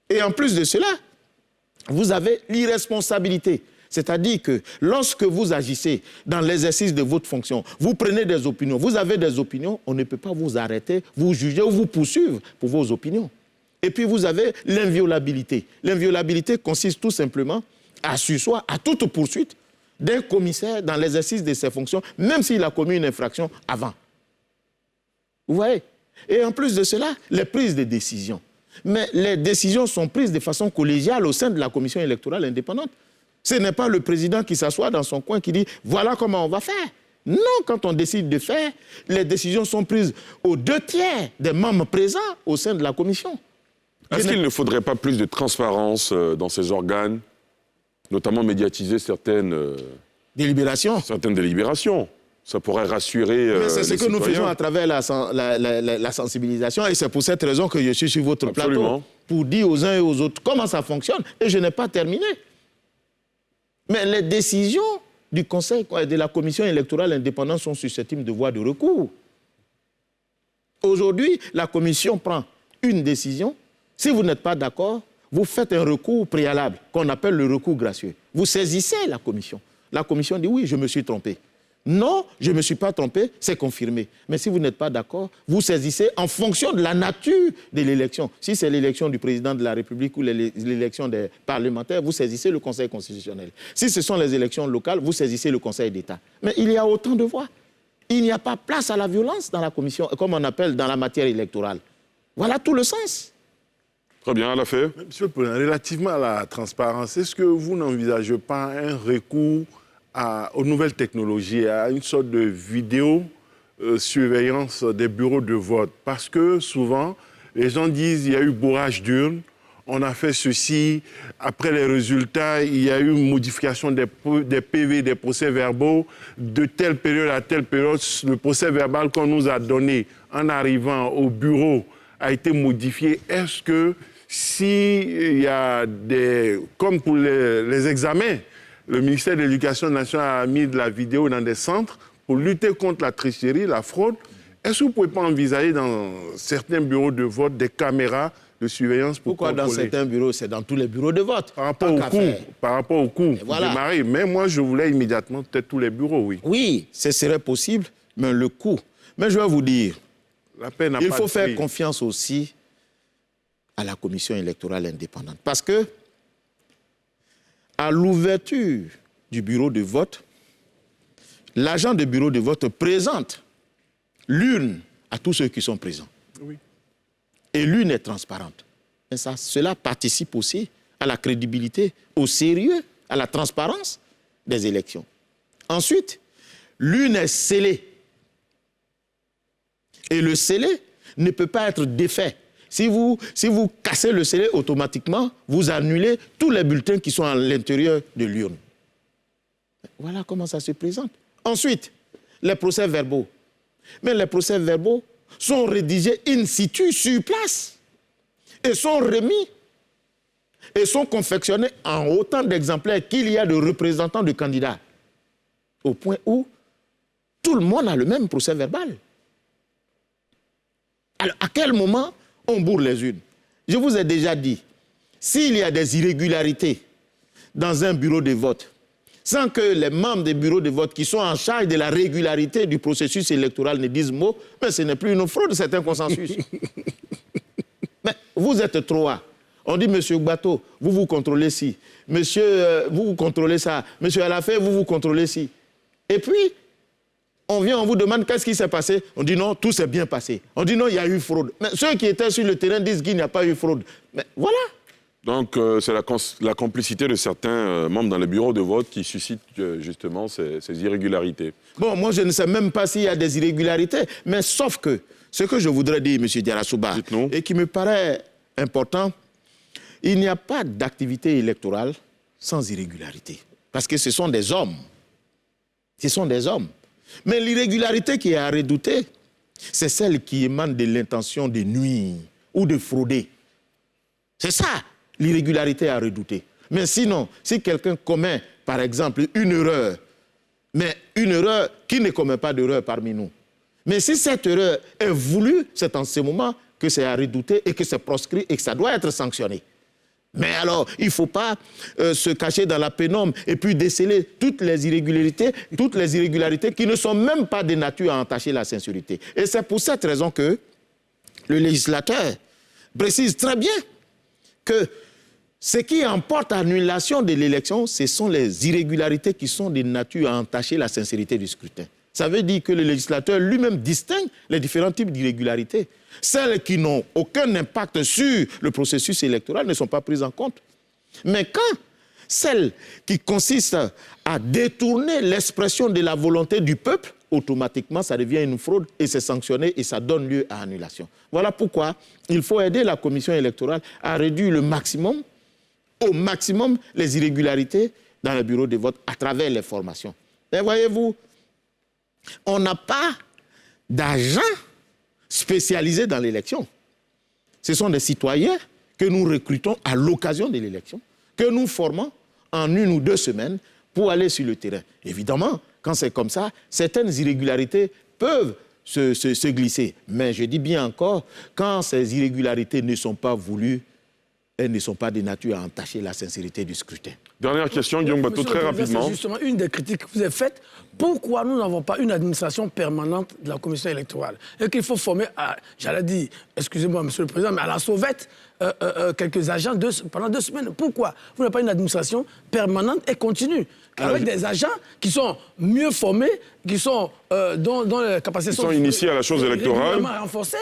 Et en plus de cela, vous avez l'irresponsabilité. C'est-à-dire que lorsque vous agissez dans l'exercice de votre fonction, vous prenez des opinions, vous avez des opinions, on ne peut pas vous arrêter, vous juger ou vous poursuivre pour vos opinions. Et puis vous avez l'inviolabilité. L'inviolabilité consiste tout simplement à surseoir à toute poursuite d'un commissaire dans l'exercice de ses fonctions, même s'il a commis une infraction avant. Vous voyez? Et en plus de cela, les prises de décision. Mais les décisions sont prises de façon collégiale au sein de la commission électorale indépendante. Ce n'est pas le président qui s'assoit dans son coin qui dit « voilà comment on va faire ». Non, quand on décide de faire, les décisions sont prises aux 2/3 des membres présents au sein de la commission. Est-ce qu'il ne faudrait pas plus de transparence dans ces organes, notamment médiatiser certaines délibérations. Ça pourrait rassurer Mais c'est ce que citoyens. nous faisons à travers la sensibilisation et c'est pour cette raison que je suis sur votre plateau pour dire aux uns et aux autres comment ça fonctionne. Et je n'ai pas terminé. Mais les décisions du Conseil de la Commission électorale indépendante sont susceptibles de voie de recours. Aujourd'hui, la Commission prend une décision. Si vous n'êtes pas d'accord, vous faites un recours préalable qu'on appelle le recours gracieux. Vous saisissez la commission. La commission dit oui, je me suis trompé. Non, je ne me suis pas trompé, c'est confirmé. Mais si vous n'êtes pas d'accord, vous saisissez en fonction de la nature de l'élection. Si c'est l'élection du président de la République ou l'élection des parlementaires, vous saisissez le Conseil constitutionnel. Si ce sont les élections locales, vous saisissez le Conseil d'État. Mais il y a autant de voix. Il n'y a pas place à la violence dans la commission, comme on appelle dans la matière électorale. Voilà tout le sens. Très bien, à la fait. Monsieur le Président, relativement à la transparence, est-ce que vous n'envisagez pas un recours aux nouvelles technologies, à une sorte de vidéo-surveillance des bureaux de vote? Parce que souvent, les gens disent qu'il y a eu bourrage d'urnes, on a fait ceci, après les résultats, il y a eu une modification des PV, des procès-verbaux, de telle période à telle période, le procès-verbal qu'on nous a donné en arrivant au bureau a été modifié. Est-ce que s'il y a des... Comme pour les examens, le ministère de l'Éducation nationale a mis de la vidéo dans des centres pour lutter contre la tricherie, la fraude. Est-ce que vous ne pouvez pas envisager dans certains bureaux de vote des caméras de surveillance pour Pourquoi contrôler? dans certains bureaux? C'est dans tous les bureaux de vote. Par rapport au coût, voilà. démarrer. Mais moi, je voulais immédiatement peut-être tous les bureaux, oui. Oui, ce serait possible, mais le coût. Mais je vais vous dire, La paix n'a il pas faut de faire prix. confiance aussi à la commission électorale indépendante. Parce que, à l'ouverture du bureau de vote, l'agent de bureau de vote présente l'urne à tous ceux qui sont présents. Oui. Et l'urne est transparente. Et ça, cela participe aussi à la crédibilité, au sérieux, à la transparence des élections. Ensuite, l'urne est scellée. Et le scellé ne peut pas être défait. Si vous cassez le scellé, automatiquement, vous annulez tous les bulletins qui sont à l'intérieur de l'urne. Voilà comment ça se présente. Ensuite, les procès-verbaux. Mais les procès-verbaux sont rédigés in situ, sur place, et sont remis, et sont confectionnés en autant d'exemplaires qu'il y a de représentants de candidats, au point où tout le monde a le même procès-verbal. Alors, à quel moment on bourre les urnes? Je vous ai déjà dit, s'il y a des irrégularités dans un bureau de vote, sans que les membres des bureaux de vote qui sont en charge de la régularité du processus électoral ne disent mot, mais ce n'est plus une fraude, c'est un consensus. Mais vous êtes trois. On dit, monsieur Gbato, vous contrôlez ci. Monsieur, vous contrôlez ça. Monsieur Alafé, vous contrôlez ci. Et puis, on vient, on vous demande qu'est-ce qui s'est passé. On dit non, tout s'est bien passé. On dit non, il y a eu fraude. Mais ceux qui étaient sur le terrain disent qu'il n'y a pas eu fraude. Mais voilà. Donc, c'est la complicité de certains membres dans les bureaux de vote qui suscite justement ces irrégularités. Bon, moi, je ne sais même pas s'il y a des irrégularités, mais sauf que ce que je voudrais dire, M. Diarra-Souba, et qui me paraît important, il n'y a pas d'activité électorale sans irrégularité. Parce que ce sont des hommes. Ce sont des hommes. Mais l'irrégularité qui est à redouter, c'est celle qui émane de l'intention de nuire ou de frauder. C'est ça, l'irrégularité à redouter. Mais sinon, si quelqu'un commet, par exemple, une erreur, mais une erreur qui ne commet pas d'erreur parmi nous, mais si cette erreur est voulue, c'est en ce moment que c'est à redouter et que c'est proscrit et que ça doit être sanctionné. Mais alors, il ne faut pas se cacher dans la pénombre et puis déceler toutes les irrégularités qui ne sont même pas de nature à entacher la sincérité. Et c'est pour cette raison que le législateur précise très bien que ce qui emporte annulation de l'élection, ce sont les irrégularités qui sont de nature à entacher la sincérité du scrutin. Ça veut dire que le législateur lui-même distingue les différents types d'irrégularités. Celles qui n'ont aucun impact sur le processus électoral ne sont pas prises en compte. Mais quand celles qui consistent à détourner l'expression de la volonté du peuple, automatiquement, ça devient une fraude et c'est sanctionné et ça donne lieu à annulation. Voilà pourquoi il faut aider la commission électorale à réduire au maximum les irrégularités dans le bureau de vote à travers les formations. Et voyez-vous, on n'a pas d'agents spécialisés dans l'élection. Ce sont des citoyens que nous recrutons à l'occasion de l'élection, que nous formons en 1 ou 2 semaines pour aller sur le terrain. Évidemment, quand c'est comme ça, certaines irrégularités peuvent se glisser. Mais je dis bien encore, quand ces irrégularités ne sont pas voulues, elles ne sont pas de nature à entacher la sincérité du scrutin. Dernière question, Guillaume Bateau, très rapidement. C'est justement une des critiques que vous avez faites. Pourquoi nous n'avons pas une administration permanente de la commission électorale? Et qu'il faut former, j'allais dire, excusez-moi, Monsieur le Président, mais à la sauvette, quelques agents pendant 2 semaines. Pourquoi vous n'avez pas une administration permanente et continue? Avec des agents qui sont mieux formés, qui sont dont les capacités sont initiés à la chose électorale. Renforcées.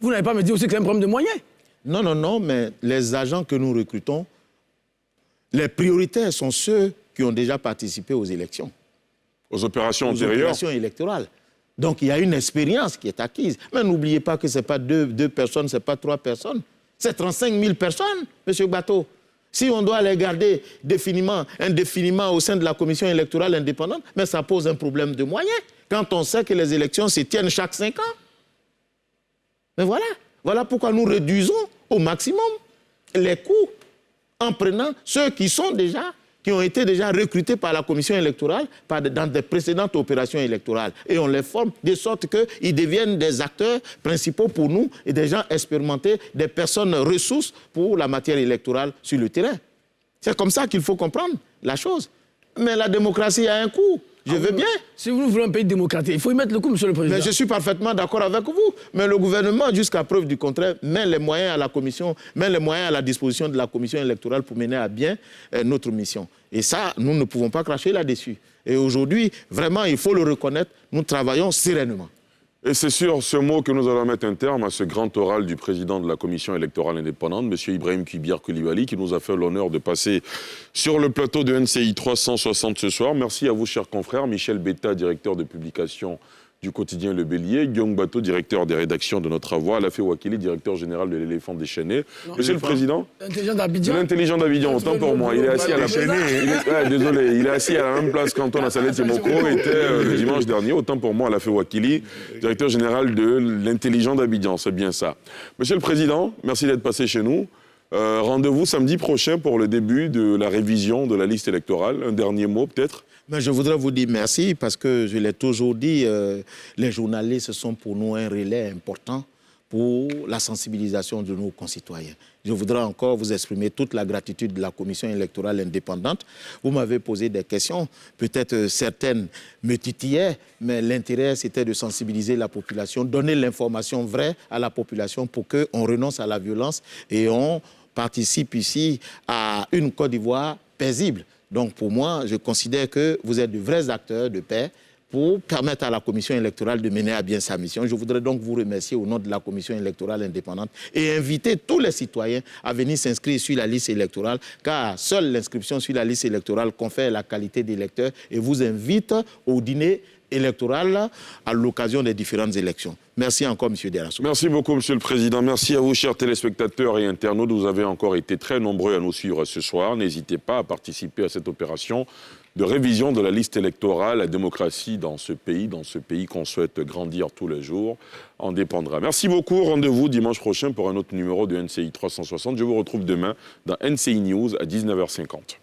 Vous n'avez pas me dire aussi qu'il y a un problème de moyens? Non, non, non, mais les agents que nous recrutons, les prioritaires sont ceux qui ont déjà participé aux élections. Aux opérations antérieures. Aux opérations électorales. Donc, il y a une expérience qui est acquise. Mais n'oubliez pas que ce n'est pas deux personnes, ce n'est pas 3 personnes. C'est 35 000 personnes, M. Bateau. Si on doit les garder indéfiniment au sein de la commission électorale indépendante, mais ça pose un problème de moyens. Quand on sait que les élections se tiennent chaque 5 ans. Mais voilà. Voilà pourquoi nous réduisons au maximum les coûts en prenant ceux qui ont été déjà recrutés par la commission électorale dans des précédentes opérations électorales. Et on les forme de sorte qu'ils deviennent des acteurs principaux pour nous et des gens expérimentés, des personnes ressources pour la matière électorale sur le terrain. C'est comme ça qu'il faut comprendre la chose. Mais la démocratie a un coût. Je veux bien. Si vous voulez un pays démocratique, il faut y mettre le coup, Monsieur le Président. Mais je suis parfaitement d'accord avec vous. Mais le gouvernement, jusqu'à preuve du contraire, met les moyens à la commission, met les moyens à la disposition de la commission électorale pour mener à bien notre mission. Et ça, nous ne pouvons pas cracher là-dessus. Et aujourd'hui, vraiment, il faut le reconnaître, nous travaillons sereinement. Et c'est sur ce mot que nous allons mettre un terme à ce grand oral du président de la commission électorale indépendante, M. Ibrahim Kuibiar Coulibaly, qui nous a fait l'honneur de passer sur le plateau de NCI 360 ce soir. Merci à vous, chers confrères. Michel Betta, directeur de publication du quotidien Le Bélier, Guillaume Bateau, directeur des rédactions de Notre Voix, Alafé Ouakili, directeur général de l'Éléphant déchaîné. Monsieur le Président, l'intelligent d'Abidjan. L'intelligent d'Abidjan, autant pour moi. Il est assis à la désolé, il est assis à la même place qu'Antoine Assalet Moko était le dimanche dernier. Autant pour moi, Alafé Ouakili, directeur général de l'intelligent d'Abidjan. C'est bien ça. Monsieur le Président, merci d'être passé chez nous. Rendez-vous samedi prochain pour le début de la révision de la liste électorale. Un dernier mot peut-être? Mais je voudrais vous dire merci parce que je l'ai toujours dit, les journalistes sont pour nous un relais important pour la sensibilisation de nos concitoyens. Je voudrais encore vous exprimer toute la gratitude de la commission électorale indépendante. Vous m'avez posé des questions, peut-être certaines me titillaient, mais l'intérêt c'était de sensibiliser la population, donner l'information vraie à la population pour qu'on renonce à la violence et on participe ici à une Côte d'Ivoire paisible. Donc pour moi, je considère que vous êtes de vrais acteurs de paix pour permettre à la commission électorale de mener à bien sa mission. Je voudrais donc vous remercier au nom de la commission électorale indépendante et inviter tous les citoyens à venir s'inscrire sur la liste électorale, car seule l'inscription sur la liste électorale confère la qualité d'électeur et vous invite au dîner électoral à l'occasion des différentes élections. Merci encore, M. Derassou. Merci beaucoup, M. le Président. Merci à vous, chers téléspectateurs et internautes. Vous avez encore été très nombreux à nous suivre ce soir. N'hésitez pas à participer à cette opération de révision de la liste électorale. La démocratie dans ce pays qu'on souhaite grandir tous les jours, en dépendra. Merci beaucoup. Rendez-vous dimanche prochain pour un autre numéro de NCI 360. Je vous retrouve demain dans NCI News à 19h50.